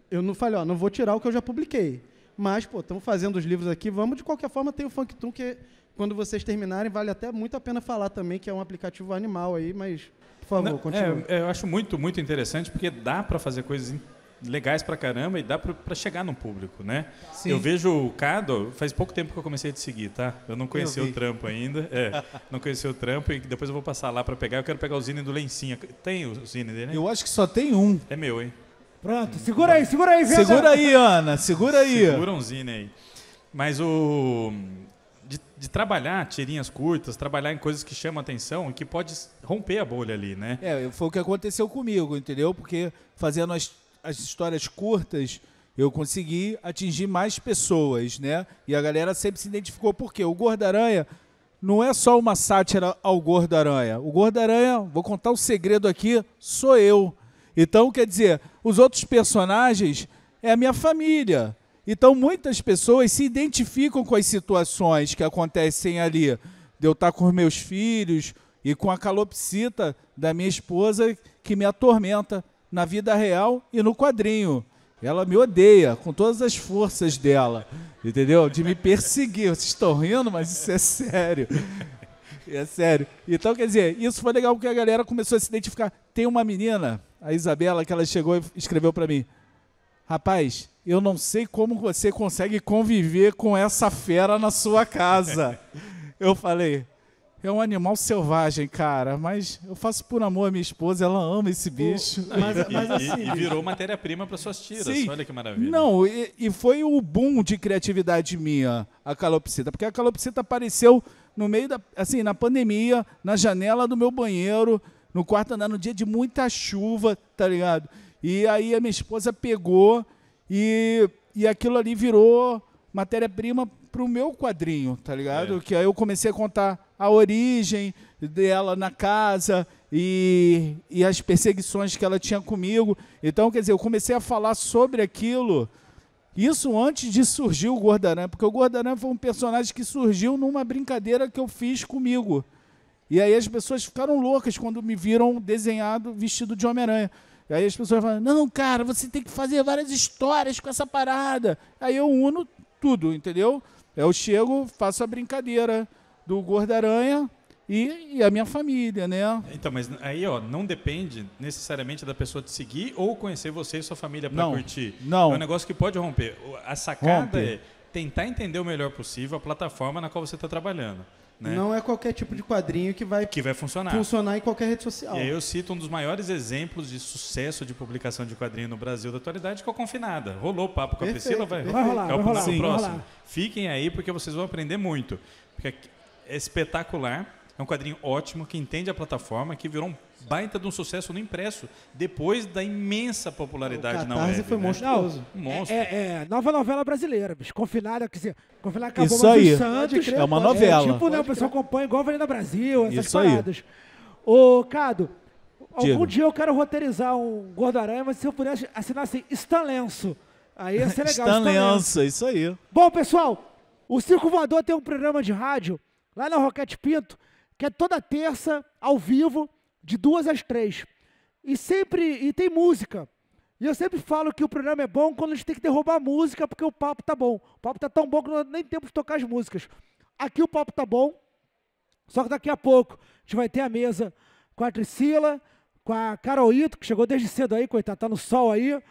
eu não falei, ó, não vou tirar o que eu já publiquei. Mas, pô, estamos fazendo os livros aqui, vamos, de qualquer forma, tem o Funktoon, que quando vocês terminarem, vale até muito a pena falar também, que é um aplicativo animal aí, mas, por favor, continue. Eu acho muito, muito interessante, porque dá para fazer coisas legais pra caramba e dá pra chegar no público, né? Sim. Eu vejo o Cado, faz pouco tempo que eu comecei a te seguir, tá? Eu não conhecia o trampo ainda, não conhecia o trampo e depois eu vou passar lá pra pegar. Eu quero pegar o zine do Lencinha. Tem o zine dele, né? Eu acho que só tem um. É meu, hein? Pronto, segura aí, Vitor. Segura aí, Ana, segura aí. Segura um zine aí. Mas de trabalhar tirinhas curtas, trabalhar em coisas que chamam a atenção e que pode romper a bolha ali, né? Foi o que aconteceu comigo, entendeu? Porque fazendo as histórias curtas, eu consegui atingir mais pessoas, né? E a galera sempre se identificou, porque o Gordo-Aranha não é só uma sátira ao Gordo-Aranha. O Gordo-Aranha, vou contar um segredo aqui, sou eu. Então, quer dizer, os outros personagens é a minha família. Então, muitas pessoas se identificam com as situações que acontecem ali. De eu estar com os meus filhos e com a calopsita da minha esposa que me atormenta na vida real e no quadrinho. Ela me odeia com todas as forças dela, entendeu? De me perseguir. Vocês estão rindo, mas isso é sério. É sério. Então, quer dizer, isso foi legal porque a galera começou a se identificar. Tem uma menina, a Isabela, que ela chegou e escreveu para mim: rapaz, eu não sei como você consegue conviver com essa fera na sua casa. Eu falei... É um animal selvagem, cara, mas eu faço por amor à minha esposa, ela ama esse bicho. Mas assim, e virou matéria-prima para suas tiras, sim. Olha que maravilha. Não, e foi o boom de criatividade minha, a calopsita, porque a calopsita apareceu no meio na pandemia, na janela do meu banheiro, no quarto andar, no dia de muita chuva, tá ligado? E aí a minha esposa pegou e aquilo ali virou matéria-prima pro meu quadrinho, tá ligado? Que aí eu comecei a contar a origem dela na casa e as perseguições que ela tinha comigo. Então, quer dizer, eu comecei a falar sobre aquilo, isso antes de surgir o Gordo-Aranha, porque o Gordo-Aranha foi um personagem que surgiu numa brincadeira que eu fiz comigo. E aí as pessoas ficaram loucas quando me viram desenhado vestido de Homem-Aranha. E aí as pessoas falam, não, cara, você tem que fazer várias histórias com essa parada. Aí eu uno tudo, entendeu? Eu chego, faço a brincadeira do Gordo-Aranha e a minha família, né? Então, mas aí, ó, não depende necessariamente da pessoa te seguir ou conhecer você e sua família para curtir. Não. É um negócio que pode romper. A sacada é tentar entender o melhor possível a plataforma na qual você está trabalhando. Né? Não é qualquer tipo de quadrinho que vai funcionar em qualquer rede social. E aí eu cito um dos maiores exemplos de sucesso de publicação de quadrinho no Brasil da atualidade, que é o Confinada. Rolou o papo com a Priscila, vai rolar no próximo. Fiquem aí porque vocês vão aprender muito. Porque é espetacular. É um quadrinho ótimo, que entende a plataforma, que virou um baita de um sucesso no impresso, depois da imensa popularidade na web. Foi né? monstruoso. Um monstro. Nova novela brasileira, bicho. Confinada, quer dizer, Confinada acabou, Isso mas aí. os Santos... É uma novela. Tipo, né, o pessoal acompanha igual a Avenida Brasil, essas Isso aí. paradas. Ô, Cado, Diga. algum dia eu quero roteirizar um Gordo-Aranha, mas se eu pudesse assinar assim, Stan Lenço. Aí ia ser legal. Stan Lenço, isso aí. Bom, pessoal, o Circo Voador tem um programa de rádio lá na Roquete Pinto, que é toda terça, ao vivo, de 2 às 3. E tem música. E eu sempre falo que o programa é bom quando a gente tem que derrubar a música, porque o papo tá bom. O papo tá tão bom que não dá nem tempo de tocar as músicas. Aqui o papo tá bom, só que daqui a pouco a gente vai ter a mesa com a Priscila, com a Carolito, que chegou desde cedo aí, coitada, tá no sol aí,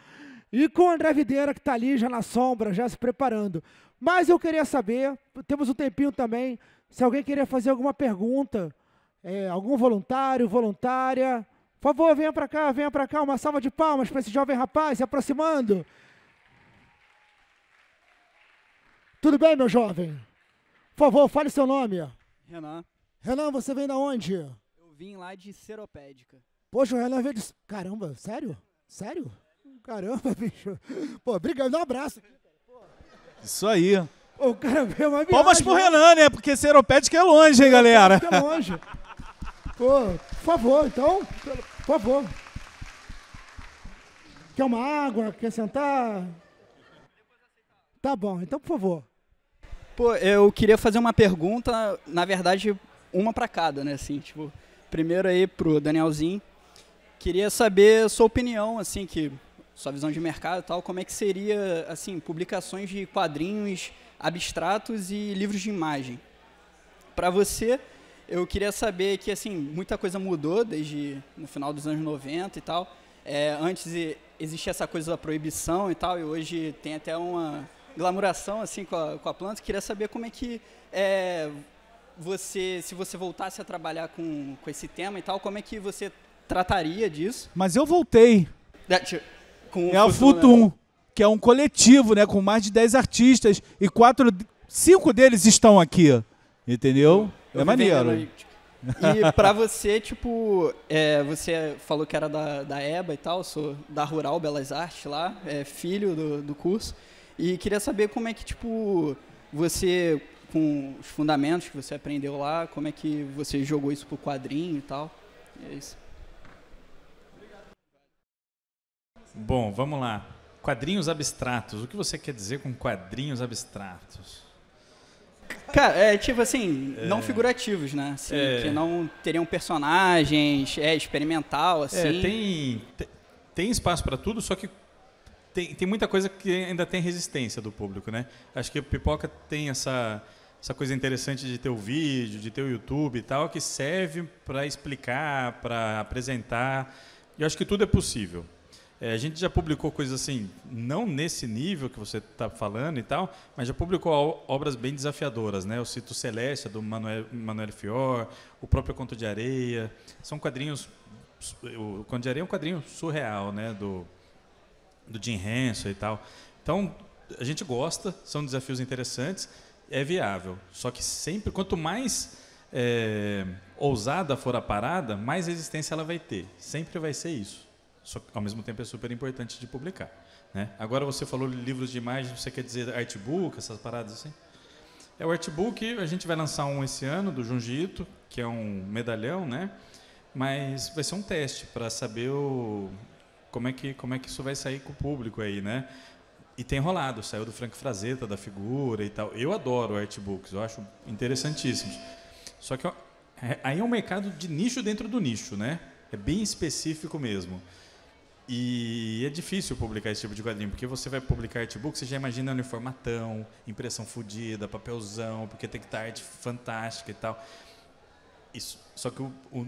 e com o André Videira, que tá ali já na sombra, já se preparando. Mas eu queria saber, temos um tempinho também, se alguém queria fazer alguma pergunta, algum voluntário, voluntária, por favor, venha para cá, uma salva de palmas para esse jovem rapaz se aproximando. Tudo bem, meu jovem? Por favor, fale seu nome. Renan, Renan, você vem da onde? eu vim lá de Seropédica. Poxa, o Renan veio de... Caramba, sério? Sério? Caramba, bicho. Pô, obrigado, dá um abraço. Isso aí. Pô, o cara veio uma viagem. Palmas pro Renan, né? Porque Seropédica é longe, hein, galera? É longe. Pô, por favor, então, por favor. Quer uma água? Quer sentar? Tá bom, então, por favor. Pô, eu queria fazer uma pergunta, na verdade, uma para cada, né, assim, tipo, primeiro aí pro Danielzinho, queria saber a sua opinião, assim, sua visão de mercado e tal, como é que seria, assim, publicações de quadrinhos abstratos e livros de imagem. Para você, eu queria saber que, assim, muita coisa mudou desde no final dos anos 90 e tal. Antes existia essa coisa da proibição e tal, e hoje tem até uma glamouração, assim, com a planta. Queria saber como é que se você voltasse a trabalhar com esse tema e tal, como é que você trataria disso? Mas eu voltei. Com É a Futum, que é um coletivo, né, com mais de 10 artistas e 5 deles estão aqui, entendeu? É maneiro. E pra você, tipo, você falou que era da EBA e tal, sou da Rural Belas Artes lá, filho do curso, e queria saber como é que, tipo, você, com os fundamentos que você aprendeu lá, como é que você jogou isso pro quadrinho e tal. É isso. Bom, vamos lá. Quadrinhos abstratos. O que você quer dizer com quadrinhos abstratos? Cara, tipo assim, não figurativos, né? Assim, que não teriam personagens, experimental, assim. Tem espaço para tudo, só que tem muita coisa que ainda tem resistência do público, né? Acho que o Pipoca tem essa coisa interessante de ter o vídeo, de ter o YouTube e tal, que serve para explicar, para apresentar. E eu acho que tudo é possível. A gente já publicou coisas assim, não nesse nível que você está falando e tal, mas já publicou obras bem desafiadoras, né? Eu cito Celeste, do Manuel Fior, o próprio Conto de Areia. São quadrinhos... O Conto de Areia é um quadrinho surreal, né? Do Jim Henson e tal. Então, a gente gosta, são desafios interessantes, é viável. Só que sempre, quanto mais ousada for a parada, mais resistência ela vai ter. Sempre vai ser isso. Só que, ao mesmo tempo, é super importante de publicar, né? Agora você falou de livros de imagem, você quer dizer artbook, essas paradas assim? O artbook, a gente vai lançar um esse ano, do Junji Ito, que é um medalhão, né? Mas vai ser um teste para saber como é que isso vai sair com o público aí, né? E tem rolado, saiu do Frank Frazetta, da Figura e tal. Eu adoro artbooks, eu acho interessantíssimos. Só que aí é um mercado de nicho dentro do nicho, né? É bem específico mesmo. E é difícil publicar esse tipo de quadrinho, porque você vai publicar artbook, você já imagina no formatão, impressão fodida, papelzão, porque tem que estar arte fantástica e tal. Isso, só que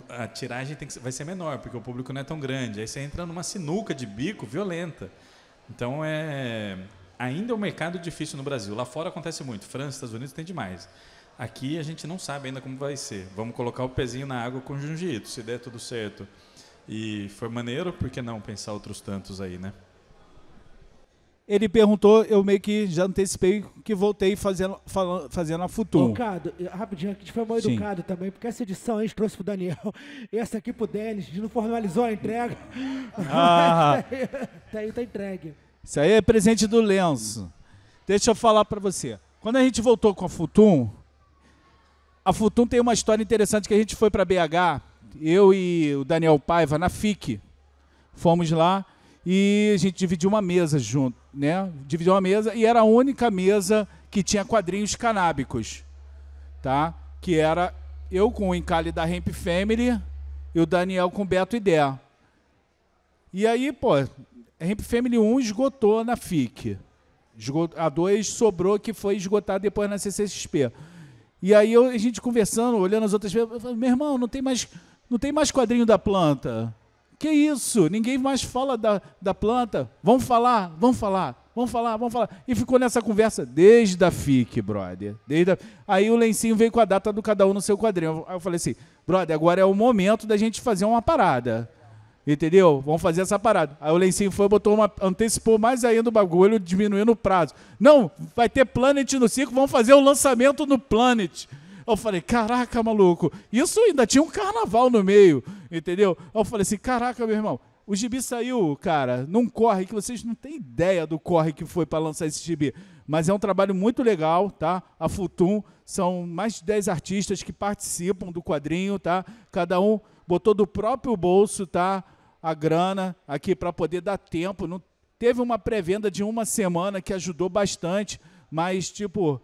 a tiragem vai ser menor, porque o público não é tão grande. Aí você entra numa sinuca de bico violenta. Então, ainda é um mercado difícil no Brasil. Lá fora acontece muito. França, Estados Unidos tem demais. Aqui a gente não sabe ainda como vai ser. Vamos colocar o pezinho na água com o Junji Ito, se der tudo certo. E foi maneiro, por que não pensar outros tantos aí, né? ele perguntou, eu meio que já antecipei que voltei fazendo a Futum. Cado, rapidinho, a gente foi mal educado também, porque essa edição a gente trouxe pro Daniel, essa aqui pro Denis, a gente não formalizou a entrega. Tá entregue. Isso aí é presente do Lenço. Deixa eu falar para você. Quando a gente voltou com a Futum tem uma história interessante que a gente foi para BH, eu e o Daniel Paiva, na FIC. Fomos lá e a gente dividiu uma mesa junto, né? Dividiu uma mesa e era a única mesa que tinha quadrinhos canábicos, tá? Que era eu com o encalhe da Hemp Family e o Daniel com o Beto Idé. E aí, pô, a Hemp Family 1 esgotou na FIC. A 2 sobrou, que foi esgotada depois na CCXP. E aí a gente conversando, olhando as outras vezes, eu falei, meu irmão, não tem mais quadrinho da planta. Que isso? Ninguém mais fala da planta. Vamos falar. E ficou nessa conversa desde a FIC, brother. Aí o Lencinho veio com a data do cada um no seu quadrinho. Aí eu falei assim, brother, agora é o momento da gente fazer uma parada. Entendeu? Vamos fazer essa parada. Aí o Lencinho foi, antecipou mais ainda o bagulho, diminuindo o prazo. Não, vai ter Planet no circo, vamos fazer o lançamento no Planet. Eu falei, caraca, maluco, isso ainda tinha um carnaval no meio, entendeu? Eu falei assim, caraca, meu irmão, o gibi saiu, cara, num corre que vocês não têm ideia do corre que foi para lançar esse gibi. Mas é um trabalho muito legal, tá? A Futum, são mais de 10 artistas que participam do quadrinho, tá? Cada um botou do próprio bolso, tá? A grana aqui para poder dar tempo. Não teve uma pré-venda de uma semana que ajudou bastante, mas, tipo,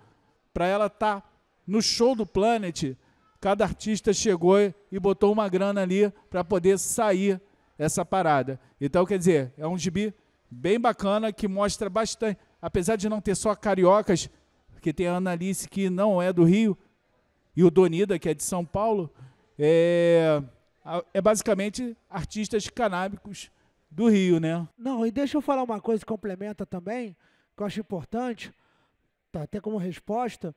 para ela estar no show do Planet, cada artista chegou e botou uma grana ali para poder sair essa parada. Então, quer dizer, é um gibi bem bacana que mostra bastante, apesar de não ter só cariocas, porque tem a Annalise que não é do Rio, e o Donida, que é de São Paulo, é basicamente artistas canábicos do Rio, né? Não, e deixa eu falar uma coisa que complementa também, que eu acho importante, tá, até como resposta.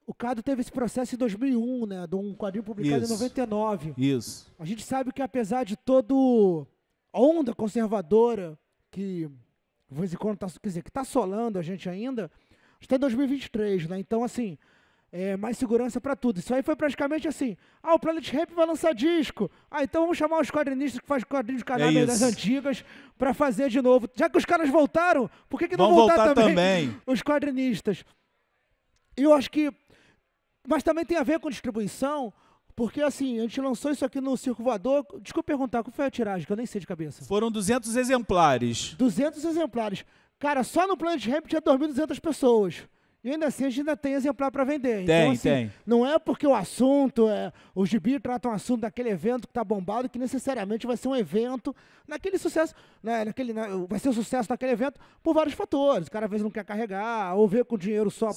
O Cado teve esse processo em 2001, né, de um quadrinho publicado em 99. Isso. A gente sabe que apesar de toda a onda conservadora que, de vez em quando, quer dizer, que está assolando a gente ainda, está em 2023, né? Então, assim, mais segurança para tudo. Isso aí foi praticamente assim, o Planet Ramp vai lançar disco. Então vamos chamar os quadrinistas que fazem quadrinhos de cannabis das antigas para fazer de novo. Já que os caras voltaram, por que não voltar também os quadrinistas? E eu acho que... Mas também tem a ver com distribuição, porque assim, a gente lançou isso aqui no Circo Voador. Desculpa perguntar, qual foi a tiragem, que eu nem sei de cabeça. Foram 200 exemplares. 200 exemplares. Cara, só no Planet Ramp tinha 2.200 pessoas. E ainda assim a gente ainda tem exemplar para vender. Então, assim, tem. Não é porque o assunto, o gibi trata um assunto daquele evento que está bombado, que necessariamente vai ser um evento naquele sucesso, né, vai ser um sucesso naquele evento por vários fatores. O cara às vezes não quer carregar, ou vê com dinheiro só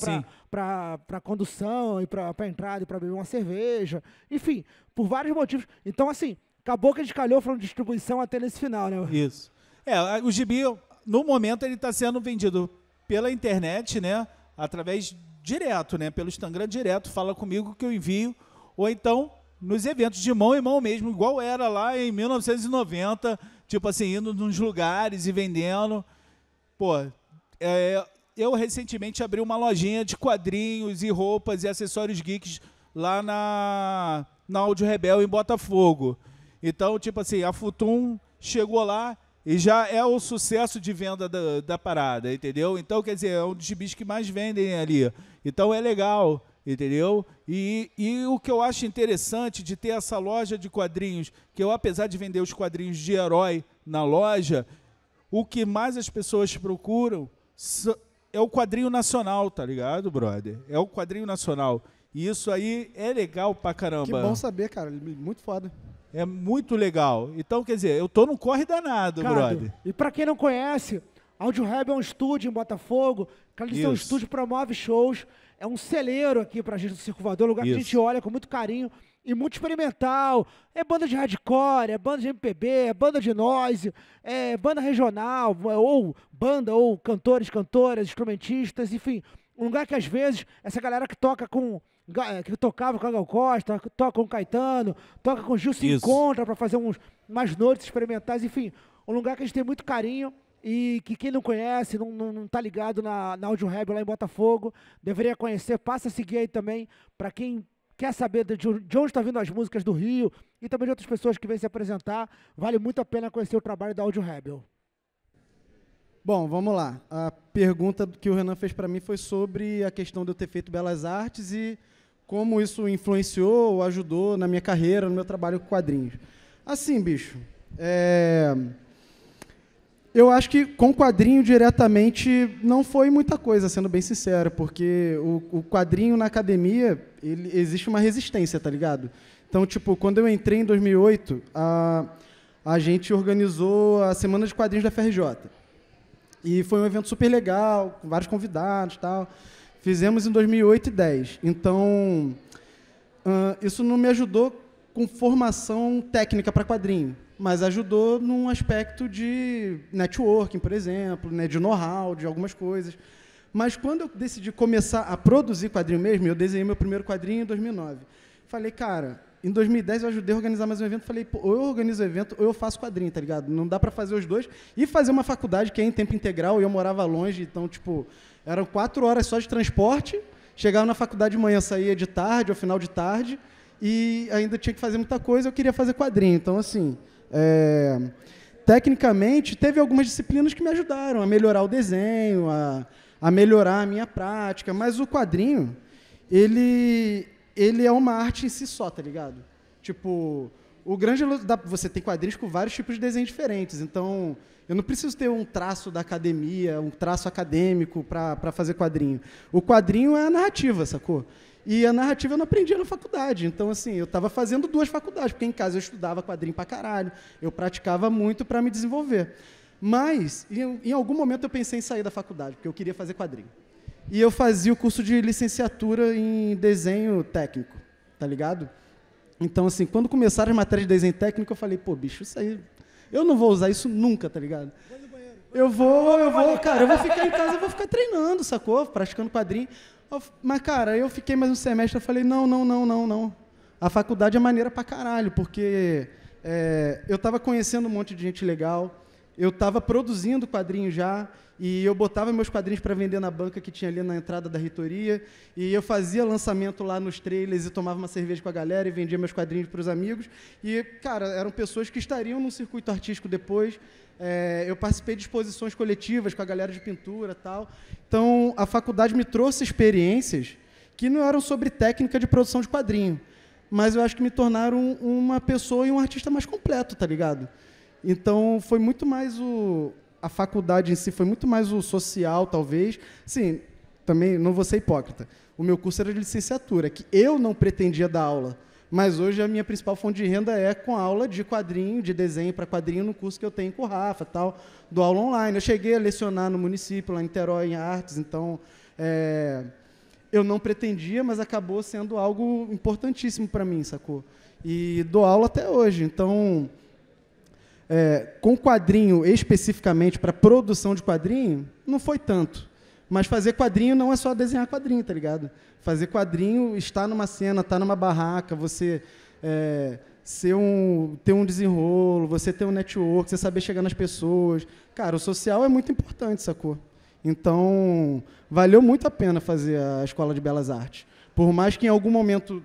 para condução, e para entrada e para beber uma cerveja. Enfim, por vários motivos. Então, assim, acabou que a gente calhou falando de distribuição até nesse final, né? Isso. O gibi, no momento, ele está sendo vendido pela internet, né? Através direto, né? Pelo Instagram direto, fala comigo que eu envio, ou então nos eventos de mão em mão mesmo, igual era lá em 1990, tipo assim, indo nos lugares e vendendo. Pô, eu recentemente abri uma lojinha de quadrinhos e roupas e acessórios geeks lá na Áudio Rebel em Botafogo. Então, tipo assim, a Futum chegou lá e já é o sucesso de venda da parada, entendeu? Então, quer dizer, é um dos gibis que mais vendem ali. Então, é legal, entendeu? E o que eu acho interessante de ter essa loja de quadrinhos, que eu, apesar de vender os quadrinhos de herói na loja, o que mais as pessoas procuram é o quadrinho nacional, tá ligado, brother? É o quadrinho nacional. E isso aí é legal pra caramba. Que bom saber, cara. Muito foda. É muito legal. Então, quer dizer, eu tô num corre danado, brother. E pra quem não conhece, Áudio Rebel é um estúdio em Botafogo. É um estúdio que promove shows. É um celeiro aqui pra gente do Circo Voador, um lugar que a gente olha com muito carinho e muito experimental. É banda de hardcore, é banda de MPB, é banda de noise, é banda regional, ou cantores, cantoras, instrumentistas, enfim. Um lugar que às vezes essa galera que toca que tocava com a Gal Costa, toca com o Caetano, toca com o Gil se encontra para fazer mais noites experimentais, enfim. Um lugar que a gente tem muito carinho e que quem não conhece, não tá ligado na Audio Rebel lá em Botafogo, deveria conhecer, passa a seguir aí também, para quem quer saber de onde estão vindo as músicas do Rio e também de outras pessoas que vêm se apresentar, vale muito a pena conhecer o trabalho da Audio Rebel. Bom, vamos lá. A pergunta que o Renan fez para mim foi sobre a questão de eu ter feito Belas Artes e como isso influenciou ou ajudou na minha carreira, no meu trabalho com quadrinhos. Assim, bicho, eu acho que com quadrinho diretamente não foi muita coisa, sendo bem sincero, porque o quadrinho na academia, existe uma resistência, tá ligado? Então, tipo, quando eu entrei em 2008, a gente organizou a Semana de Quadrinhos da FRJ. E foi um evento super legal, com vários convidados e tal. Fizemos em 2008 e 2010. Então, isso não me ajudou com formação técnica para quadrinho, mas ajudou num aspecto de networking, por exemplo, né, de know-how, de algumas coisas. Mas quando eu decidi começar a produzir quadrinho mesmo, eu desenhei meu primeiro quadrinho em 2009. Falei, cara, em 2010 eu ajudei a organizar mais um evento, falei, pô, ou eu organizo o evento ou eu faço quadrinho, tá ligado? Não dá para fazer os dois. E fazer uma faculdade que é em tempo integral, e eu morava longe, então, tipo, eram 4 horas só de transporte, chegava na faculdade de manhã, saía de tarde, ao final de tarde, e ainda tinha que fazer muita coisa, eu queria fazer quadrinho. Então, assim, tecnicamente, teve algumas disciplinas que me ajudaram a melhorar o desenho, a melhorar a minha prática, mas o quadrinho, ele é uma arte em si só, tá ligado? Tipo, você tem quadrinhos com vários tipos de desenhos diferentes, então eu não preciso ter um traço da academia, um traço acadêmico para fazer quadrinho. O quadrinho é a narrativa, sacou? E a narrativa eu não aprendia na faculdade. Então, assim, eu estava fazendo 2 faculdades, porque em casa eu estudava quadrinho pra caralho, eu praticava muito para me desenvolver. Mas, em algum momento eu pensei em sair da faculdade, porque eu queria fazer quadrinho. E eu fazia o curso de licenciatura em desenho técnico, tá ligado? Então, assim, quando começaram as matérias de desenho técnico, eu falei, pô, bicho, isso aí, eu não vou usar isso nunca, tá ligado? Eu vou, cara, eu vou ficar em casa, eu vou ficar treinando, sacou? Praticando quadrinho. Mas, cara, eu fiquei mais um semestre, eu falei, não. A faculdade é maneira pra caralho, porque eu tava conhecendo um monte de gente legal, eu tava produzindo quadrinho já, e eu botava meus quadrinhos para vender na banca que tinha ali na entrada da reitoria, e eu fazia lançamento lá nos trailers e tomava uma cerveja com a galera e vendia meus quadrinhos para os amigos. E, cara, eram pessoas que estariam no circuito artístico depois. Eu participei de exposições coletivas com a galera de pintura e tal. Então, a faculdade me trouxe experiências que não eram sobre técnica de produção de quadrinho, mas eu acho que me tornaram uma pessoa e um artista mais completo, tá ligado? Então, foi muito mais a faculdade em si, foi muito mais o social, talvez. Sim, também não vou ser hipócrita. O meu curso era de licenciatura, que eu não pretendia dar aula, mas hoje a minha principal fonte de renda é com a aula de quadrinho, de desenho para quadrinho, no curso que eu tenho com o Rafa, tal, do aula online. Eu cheguei a lecionar no município, lá em Niterói, em artes, então eu não pretendia, mas acabou sendo algo importantíssimo para mim, sacou? E dou aula até hoje, então... com quadrinho, especificamente para produção de quadrinho, não foi tanto. Mas fazer quadrinho não é só desenhar quadrinho, tá ligado? Fazer quadrinho, estar numa cena, estar numa barraca, você ter um desenrolo, você ter um network, você saber chegar nas pessoas. Cara, o social é muito importante, sacou? Então, valeu muito a pena fazer a Escola de Belas Artes. Por mais que em algum momento...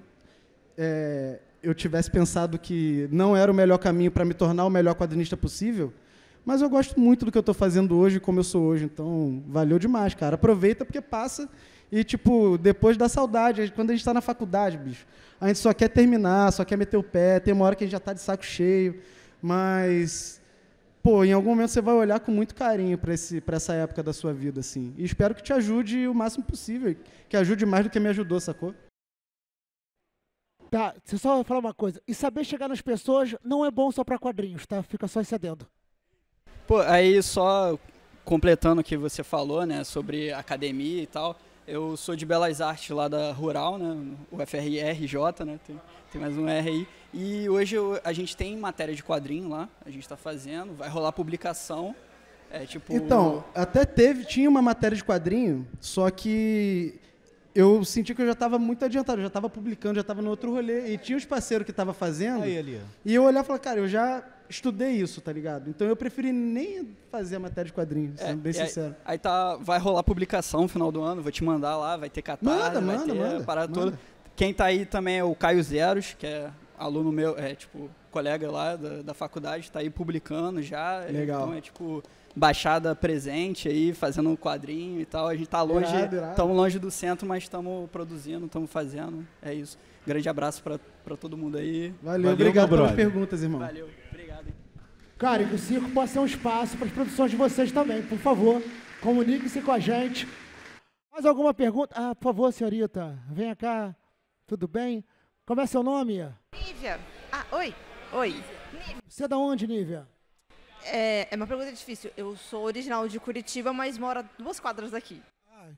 eu tivesse pensado que não era o melhor caminho para me tornar o melhor quadrinista possível, mas eu gosto muito do que eu estou fazendo hoje, como eu sou hoje, então valeu demais, cara. Aproveita porque passa e, tipo, depois dá saudade. Quando a gente está na faculdade, bicho, a gente só quer terminar, só quer meter o pé, tem uma hora que a gente já está de saco cheio, mas, pô, em algum momento você vai olhar com muito carinho para essa época da sua vida, assim, e espero que te ajude o máximo possível, que ajude mais do que me ajudou, sacou? Tá, você só falar uma coisa. E saber chegar nas pessoas não é bom só para quadrinhos, tá? Fica só esse adendo. Pô, aí só completando o que você falou, né, sobre academia e tal. Eu sou de Belas Artes lá da Rural, né, o FRJ, né, tem mais um R aí. E hoje a gente tem matéria de quadrinho lá, a gente está fazendo, vai rolar publicação. Então, até tinha uma matéria de quadrinho, só que... eu senti que eu já estava muito adiantado, eu já estava publicando, já estava no outro rolê, e tinha os parceiros que estavam fazendo, aí, ali. E eu olhava e falava, cara, eu já estudei isso, tá ligado? Então eu preferi nem fazer a matéria de quadrinhos, sendo bem sincero. Aí vai rolar publicação no final do ano, vou te mandar lá, vai ter catarse, manda, parada toda. Quem tá aí também é o Caio Zeros, que é aluno meu, colega lá da faculdade, tá aí publicando já. Legal. Então baixada presente aí, fazendo um quadrinho e tal. A gente tá longe, estamos longe do centro, mas estamos produzindo, estamos fazendo. É isso. Grande abraço para todo mundo aí. Valeu, obrigado pelas perguntas, irmão. Valeu, obrigado. Cara, e que o circo possa ser um espaço para as produções de vocês também. Por favor, comunique-se com a gente. Mais alguma pergunta? Por favor, senhorita, venha cá. Tudo bem? Como é seu nome? Nívia. Oi. Nívia. Você é da onde, Nívia? É uma pergunta difícil. Eu sou original de Curitiba, mas moro a 2 quadras daqui.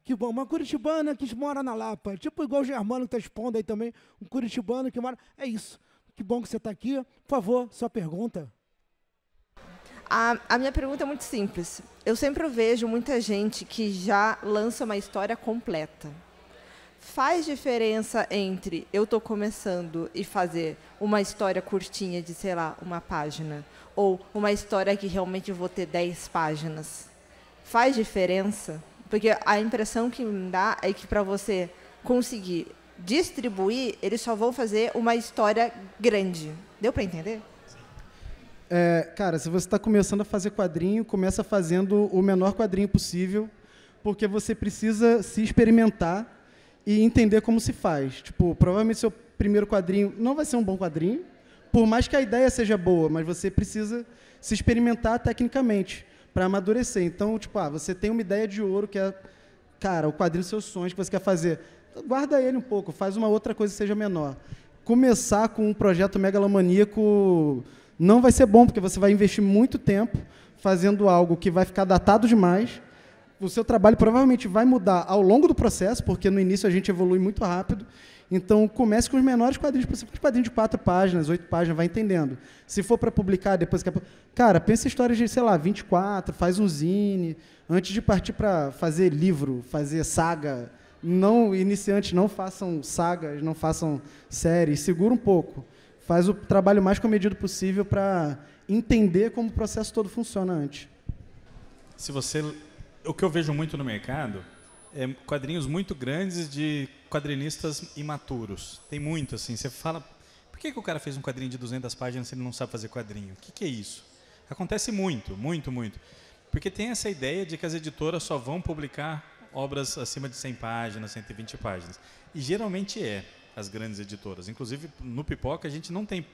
Que bom. Uma curitibana que mora na Lapa. Tipo igual o Germano que está expondo aí também. Um curitibano que mora... É isso. Que bom que você está aqui. Por favor, sua pergunta. A minha pergunta é muito simples. Eu sempre vejo muita gente que já lança uma história completa. Faz diferença entre eu estou começando e fazer uma história curtinha de, sei lá, 1 página, ou uma história que realmente vou ter 10 páginas? Faz diferença? Porque a impressão que me dá é que para você conseguir distribuir, eles só vão fazer uma história grande. Deu para entender? Cara, se você está começando a fazer quadrinho, começa fazendo o menor quadrinho possível, porque você precisa se experimentar e entender como se faz. Tipo, provavelmente seu primeiro quadrinho não vai ser um bom quadrinho, por mais que a ideia seja boa, mas você precisa se experimentar tecnicamente para amadurecer. Então, tipo, você tem uma ideia de ouro que é, cara, o quadrinho dos seus sonhos que você quer fazer. Guarda ele um pouco, faz uma outra coisa que seja menor. Começar com um projeto megalomaníaco não vai ser bom, porque você vai investir muito tempo fazendo algo que vai ficar datado demais. O seu trabalho provavelmente vai mudar ao longo do processo, porque no início a gente evolui muito rápido. Então, comece com os menores quadrinhos, principalmente quadrinho de 4 páginas, 8 páginas, vai entendendo. Se for para publicar, depois... Cara, pensa em histórias de, sei lá, 24, faz um zine, antes de partir para fazer livro, fazer saga. Não, iniciantes, não façam sagas, não façam séries, segura um pouco. Faz o trabalho mais comedido possível para entender como o processo todo funciona antes. O que eu vejo muito no mercado é quadrinhos muito grandes de quadrinistas imaturos. Tem muito, assim. Você fala, por que o cara fez um quadrinho de 200 páginas se ele não sabe fazer quadrinho? O que é isso? Acontece muito. Porque tem essa ideia de que as editoras só vão publicar obras acima de 100 páginas, 120 páginas. E geralmente as grandes editoras. Inclusive, no Pipoca, a gente não tem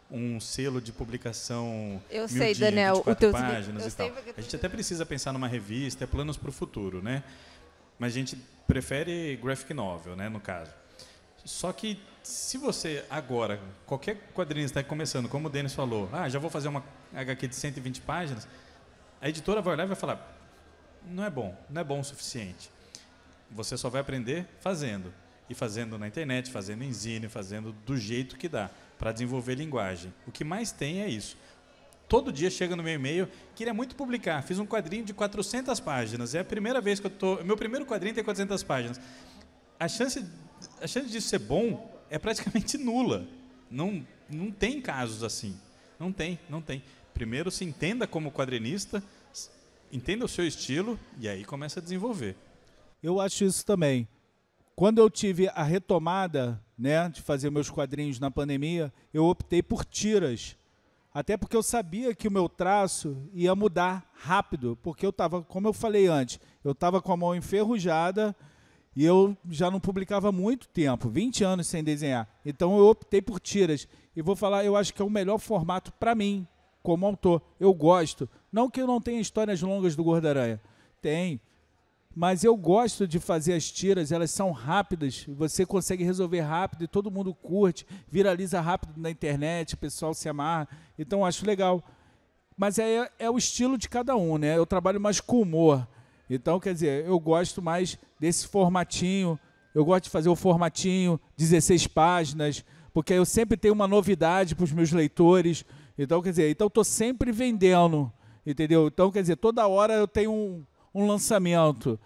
um selo de publicação eu sei, Daniel, 24 páginas e tal. A gente até precisa pensar numa revista, planos para o futuro, né? Mas a gente prefere graphic novel, né, no caso. Só que se você agora, qualquer quadrinista está começando, como o Denis falou, já vou fazer uma HQ de 120 páginas, a editora vai olhar e vai falar, não é bom o suficiente. Você só vai aprender fazendo. E fazendo na internet, fazendo em zine, fazendo do jeito que dá, para desenvolver linguagem. O que mais tem é isso. Todo dia chega no meu e-mail, queria muito publicar, fiz um quadrinho de 400 páginas, é a primeira vez que eu estou... Meu primeiro quadrinho tem 400 páginas. A chance disso ser bom é praticamente nula. Não tem casos assim. Não tem. Primeiro se entenda como quadrinista, entenda o seu estilo e aí começa a desenvolver. Eu acho isso também. Quando eu tive a retomada, né, de fazer meus quadrinhos na pandemia, eu optei por tiras. Até porque eu sabia que o meu traço ia mudar rápido, porque eu estava, como eu falei antes, eu estava com a mão enferrujada e eu já não publicava há muito tempo, 20 anos sem desenhar. Então eu optei por tiras. E vou falar, eu acho que é o melhor formato para mim, como autor. Eu gosto. Não que eu não tenha histórias longas do Gordo-Aranha. Tem. Mas eu gosto de fazer as tiras, elas são rápidas, você consegue resolver rápido e todo mundo curte, viraliza rápido na internet, o pessoal se amarra, então eu acho legal. Mas é o estilo de cada um, né? Eu trabalho mais com humor, então, quer dizer, eu gosto mais desse formatinho, eu gosto de fazer o formatinho, 16 páginas, porque eu sempre tenho uma novidade para os meus leitores, então, quer dizer, estou sempre vendendo, entendeu? Então, quer dizer, toda hora eu tenho um lançamento.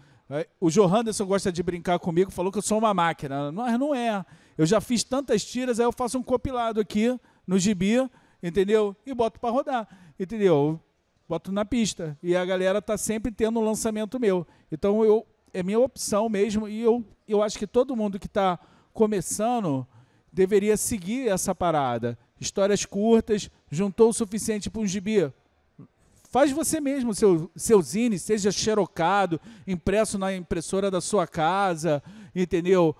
O Johanderson gosta de brincar comigo, falou que eu sou uma máquina. Não é. Eu já fiz tantas tiras, aí eu faço um compilado aqui no gibi, entendeu? E boto para rodar, entendeu? Boto na pista. E a galera tá sempre tendo um lançamento meu. Então, é minha opção mesmo. E eu acho que todo mundo que está começando deveria seguir essa parada. Histórias curtas, juntou o suficiente para um gibi. Faz você mesmo seu zine, seja xerocado, impresso na impressora da sua casa, entendeu?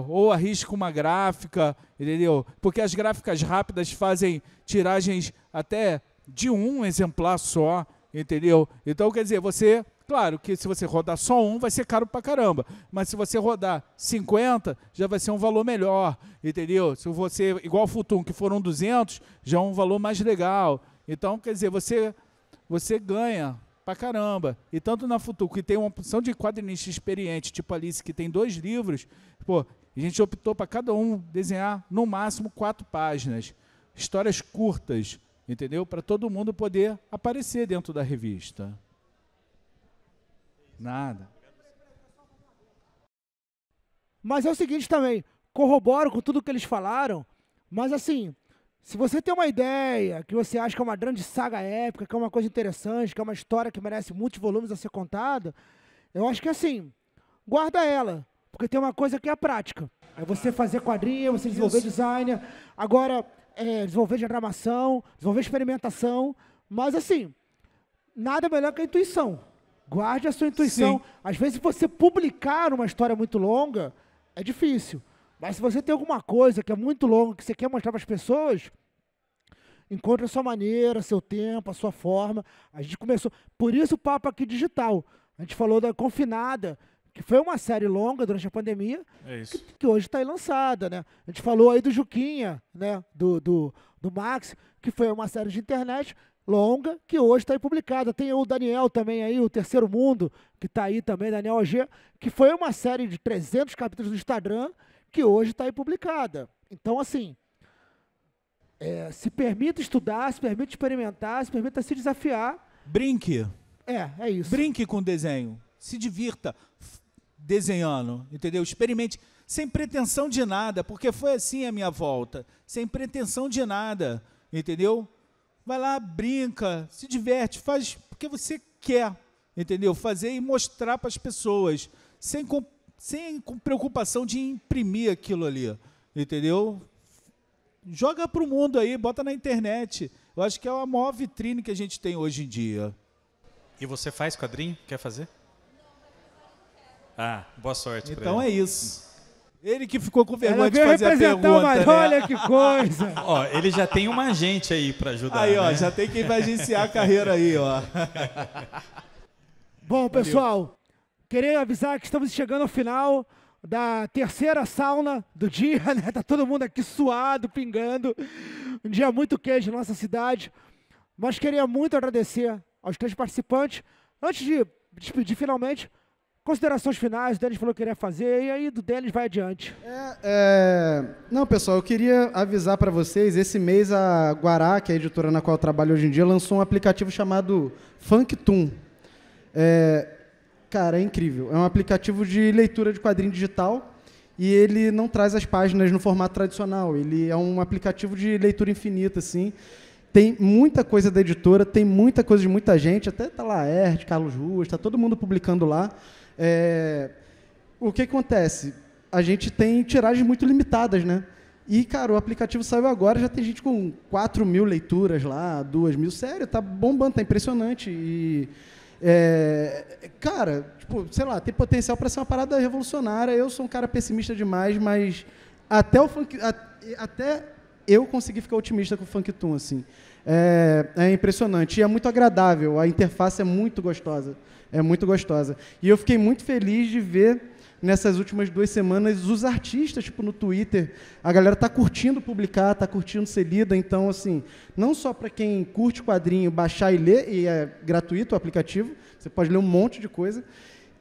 Ou arrisca uma gráfica, entendeu? Porque as gráficas rápidas fazem tiragens até de um exemplar só, entendeu? Então, quer dizer, claro que se você rodar só um, vai ser caro pra caramba. Mas se você rodar 50, já vai ser um valor melhor, entendeu? Se você, igual o Futum, que foram 200, já é um valor mais legal. Então, quer dizer, você ganha pra caramba. E tanto na Futum, que tem uma opção de quadrinista experiente, tipo Alice, que tem 2 livros, pô, a gente optou para cada um desenhar, no máximo, 4 páginas. Histórias curtas, entendeu? Para todo mundo poder aparecer dentro da revista. Nada. Mas é o seguinte também, corroboro com tudo que eles falaram, mas assim, se você tem uma ideia, que você acha que é uma grande saga épica, que é uma coisa interessante, que é uma história que merece muitos volumes a ser contada, eu acho que assim, guarda ela, porque tem uma coisa que é a prática. É você fazer quadrinho, você desenvolver design, agora desenvolver diagramação, desenvolver experimentação, mas assim, nada melhor que a intuição. Guarde a sua intuição. Sim. Às vezes você publicar uma história muito longa é difícil. Mas se você tem alguma coisa que é muito longa, que você quer mostrar para as pessoas, encontre a sua maneira, seu tempo, a sua forma. A gente começou... Por isso o papo aqui digital. A gente falou da Confinada, que foi uma série longa durante a pandemia, que hoje está aí lançada, né? A gente falou aí do Juquinha, né? Do Max, que foi uma série de internet longa, que hoje está aí publicada. Tem o Daniel também aí, o Terceiro Mundo, que está aí também, Daniel OG, que foi uma série de 300 capítulos do Instagram, que hoje está aí publicada. Então, assim, se permita estudar, se permita experimentar, se permita se desafiar. Brinque. É isso. Brinque com o desenho. Se divirta desenhando, entendeu? Experimente, sem pretensão de nada, porque foi assim a minha volta. Sem pretensão de nada, entendeu? Vai lá, brinca, se diverte, faz porque você quer, entendeu? Fazer e mostrar para as pessoas, sem preocupação de imprimir aquilo ali, entendeu? Joga para o mundo aí, bota na internet. Eu acho que é a maior vitrine que a gente tem hoje em dia. E você faz quadrinho? Quer fazer? Ah, boa sorte. Então é isso. Ele que ficou com vergonha de fazer a pergunta, mas né? Olha que coisa. Ó, ele já tem um agente aí para ajudar. Aí, ó, né? já tem quem vai agenciar a carreira aí, ó. Bom, pessoal, queria avisar que estamos chegando ao final da terceira sauna do dia, né? Tá todo mundo aqui suado, pingando. Um dia muito quente na nossa cidade. Mas queria muito agradecer aos 3 participantes. Antes de despedir finalmente, considerações finais, o Denis falou que queria fazer, e aí do Denis vai adiante. Não, pessoal, eu queria avisar para vocês, esse mês a Guará, que é a editora na qual eu trabalho hoje em dia, lançou um aplicativo chamado Funktoon. Cara, é incrível. É um aplicativo de leitura de quadrinho digital e ele não traz as páginas no formato tradicional. Ele é um aplicativo de leitura infinita, assim. Tem muita coisa da editora, tem muita coisa de muita gente, até tá lá Erd, Carlos Ruas, tá todo mundo publicando lá. O que acontece? A gente tem tiragens muito limitadas, né? E, cara, o aplicativo saiu agora, já tem gente com 4.000 leituras lá, 2.000, sério, tá bombando, tá impressionante. E, cara, tipo, sei lá, tem potencial para ser uma parada revolucionária. Eu sou um cara pessimista demais, mas até eu consegui ficar otimista com o Funktoon, assim. É impressionante e é muito agradável, a interface é muito gostosa. É muito gostosa. E eu fiquei muito feliz de ver, nessas últimas 2 semanas, os artistas, tipo, no Twitter, a galera tá curtindo publicar, tá curtindo ser lida, então, assim, não só para quem curte quadrinho, baixar e ler, e é gratuito o aplicativo, você pode ler um monte de coisa,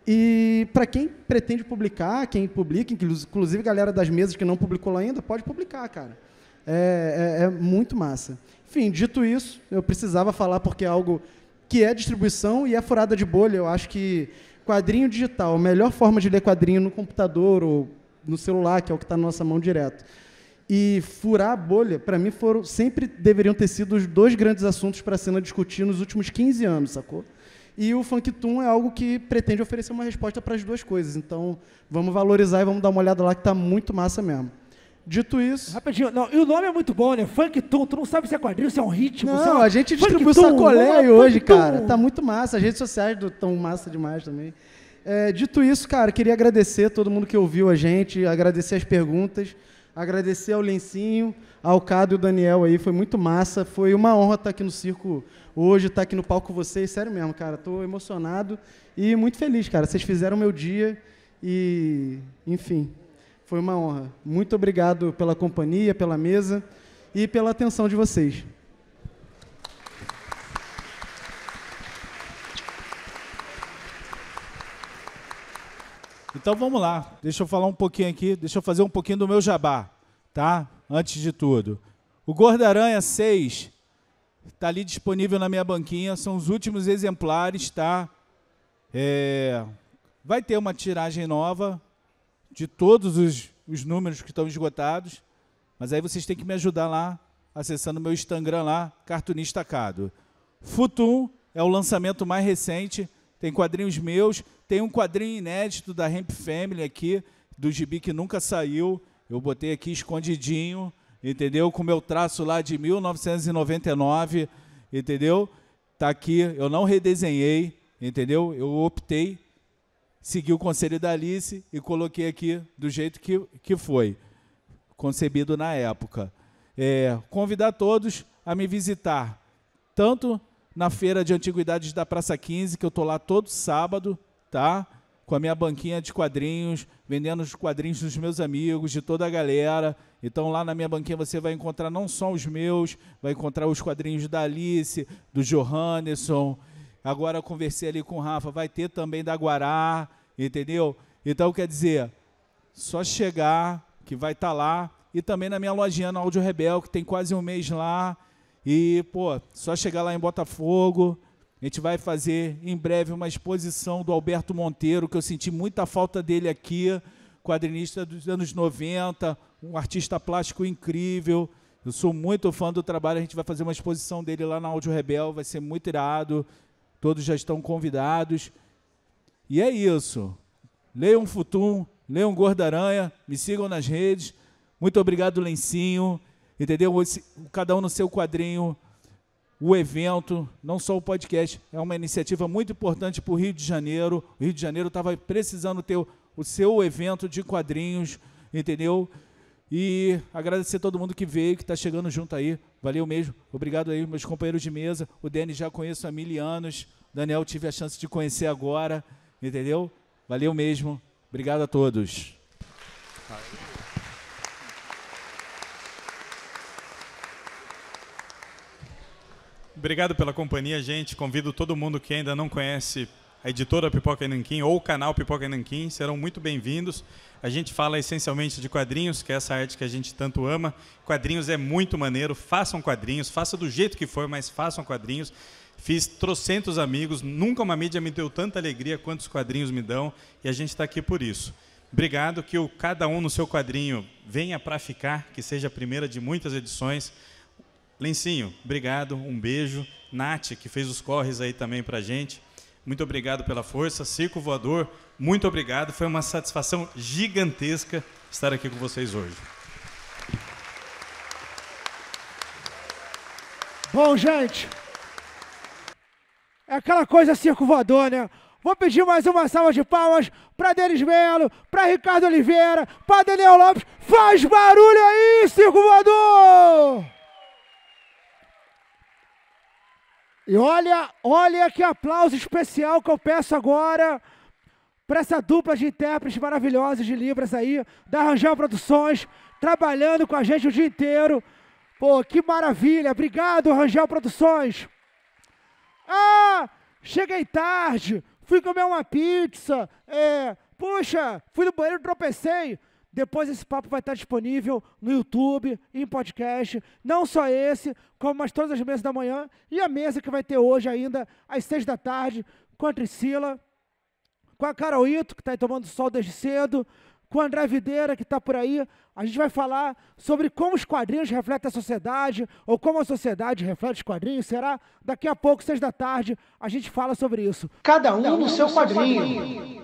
e para quem pretende publicar, quem publica, inclusive a galera das mesas que não publicou lá ainda, pode publicar, cara. É muito massa. Enfim, dito isso, eu precisava falar porque é algo que é distribuição e é furada de bolha. Eu acho que quadrinho digital, a melhor forma de ler quadrinho no computador ou no celular, que é o que está na nossa mão direto. e furar a bolha, para mim, sempre deveriam ter sido os 2 grandes assuntos para a cena discutir nos últimos 15 anos, sacou? E o Funktoon é algo que pretende oferecer uma resposta para as 2 coisas. Então, vamos valorizar e vamos dar uma olhada lá, que está muito massa mesmo. Dito isso... Rapidinho, não, e o nome é muito bom, né? Funktoon, tu não sabe se é quadrinho, se é um ritmo, não, a gente distribuiu sacolé hoje, cara. Tá muito massa. As redes sociais estão massa demais também. Dito isso, cara, queria agradecer a todo mundo que ouviu a gente, agradecer as perguntas, agradecer ao Lencinho, ao Cado e o Daniel aí, foi muito massa. Foi uma honra estar aqui no circo hoje, estar aqui no palco com vocês, sério mesmo, cara. Tô emocionado e muito feliz, cara. Vocês fizeram o meu dia e, enfim... Foi uma honra. Muito obrigado pela companhia, pela mesa e pela atenção de vocês. Então vamos lá. Deixa eu falar um pouquinho aqui, deixa eu fazer um pouquinho do meu jabá, tá? Antes de tudo. O Gorda-Aranha 6 está ali disponível na minha banquinha, são os últimos exemplares, tá? Vai ter uma tiragem nova de todos os números que estão esgotados, mas aí vocês têm que me ajudar lá, acessando o meu Instagram lá, Cartunista Cado. Futum é o lançamento mais recente, tem quadrinhos meus, tem um quadrinho inédito da Hemp Family aqui, do gibi que nunca saiu, eu botei aqui escondidinho, entendeu? Com meu traço lá de 1999, entendeu? Tá aqui, eu não redesenhei, entendeu? Eu optei, segui o conselho da Alice e coloquei aqui do jeito que foi, concebido na época. Convidar todos a me visitar, tanto na Feira de Antiguidades da Praça 15, que eu estou lá todo sábado, tá? Com a minha banquinha de quadrinhos, vendendo os quadrinhos dos meus amigos, de toda a galera. Então, lá na minha banquinha você vai encontrar não só os meus, vai encontrar os quadrinhos da Alice, do Johannesson. Agora eu conversei ali com o Rafa, vai ter também da Guará, entendeu? Então, quer dizer, só chegar, que vai estar lá. E também na minha lojinha, na Áudio Rebel, que tem quase um mês lá. E, pô, só chegar lá em Botafogo. A gente vai fazer em breve uma exposição do Alberto Monteiro, que eu senti muita falta dele aqui, quadrinista dos anos 90, um artista plástico incrível. Eu sou muito fã do trabalho, a gente vai fazer uma exposição dele lá na Áudio Rebel, vai ser muito irado, todos já estão convidados. E é isso. Leiam Futum, leiam Gorda-Aranha, me sigam nas redes. Muito obrigado, Lencinho. Entendeu? Cada um no seu quadrinho. O evento, não só o podcast, é uma iniciativa muito importante para o Rio de Janeiro. O Rio de Janeiro estava precisando ter o seu evento de quadrinhos, entendeu? E agradecer a todo mundo que veio, que está chegando junto aí. Valeu mesmo. Obrigado aí, meus companheiros de mesa. O Denis já conheço há 1000 anos. Daniel tive a chance de conhecer agora, entendeu? Valeu mesmo. Obrigado a todos. Obrigado pela companhia, gente. Convido todo mundo que ainda não conhece a editora Pipoca e Nanquim ou o canal Pipoca e Nanquim, serão muito bem-vindos. A gente fala essencialmente de quadrinhos, que é essa arte que a gente tanto ama. Quadrinhos é muito maneiro, façam quadrinhos, faça do jeito que for, mas façam quadrinhos. Fiz trocentos amigos, nunca uma mídia me deu tanta alegria quanto os quadrinhos me dão, e a gente está aqui por isso. Obrigado, que cada um no seu quadrinho venha para ficar, que seja a primeira de muitas edições. Lencinho, obrigado, um beijo. Nath, que fez os corres aí também pra gente. Muito obrigado pela força. Circo Voador, muito obrigado. Foi uma satisfação gigantesca estar aqui com vocês hoje. Bom, gente, é aquela coisa Circo Voador, né? Vou pedir mais uma salva de palmas para Denis Melo, para Ricardo Oliveira, para Daniel Lopes. Faz barulho aí, Circo Voador! E olha que aplauso especial que eu peço agora para essa dupla de intérpretes maravilhosos de Libras aí, da Rangel Produções, trabalhando com a gente o dia inteiro. Pô, que maravilha! Obrigado, Rangel Produções. Ah, cheguei tarde, fui comer uma pizza, puxa, fui no banheiro e tropecei. Depois esse papo vai estar disponível no YouTube, em podcast, não só esse, como mais todas as mesas da manhã, e a mesa que vai ter hoje ainda, às 6 da tarde, com a Priscila, com a Carol Ito, que está aí tomando sol desde cedo, com o André Videira, que está por aí. A gente vai falar sobre como os quadrinhos refletem a sociedade, ou como a sociedade reflete os quadrinhos. Será? Daqui a pouco, 6 da tarde, a gente fala sobre isso. Cada um no seu quadrinho.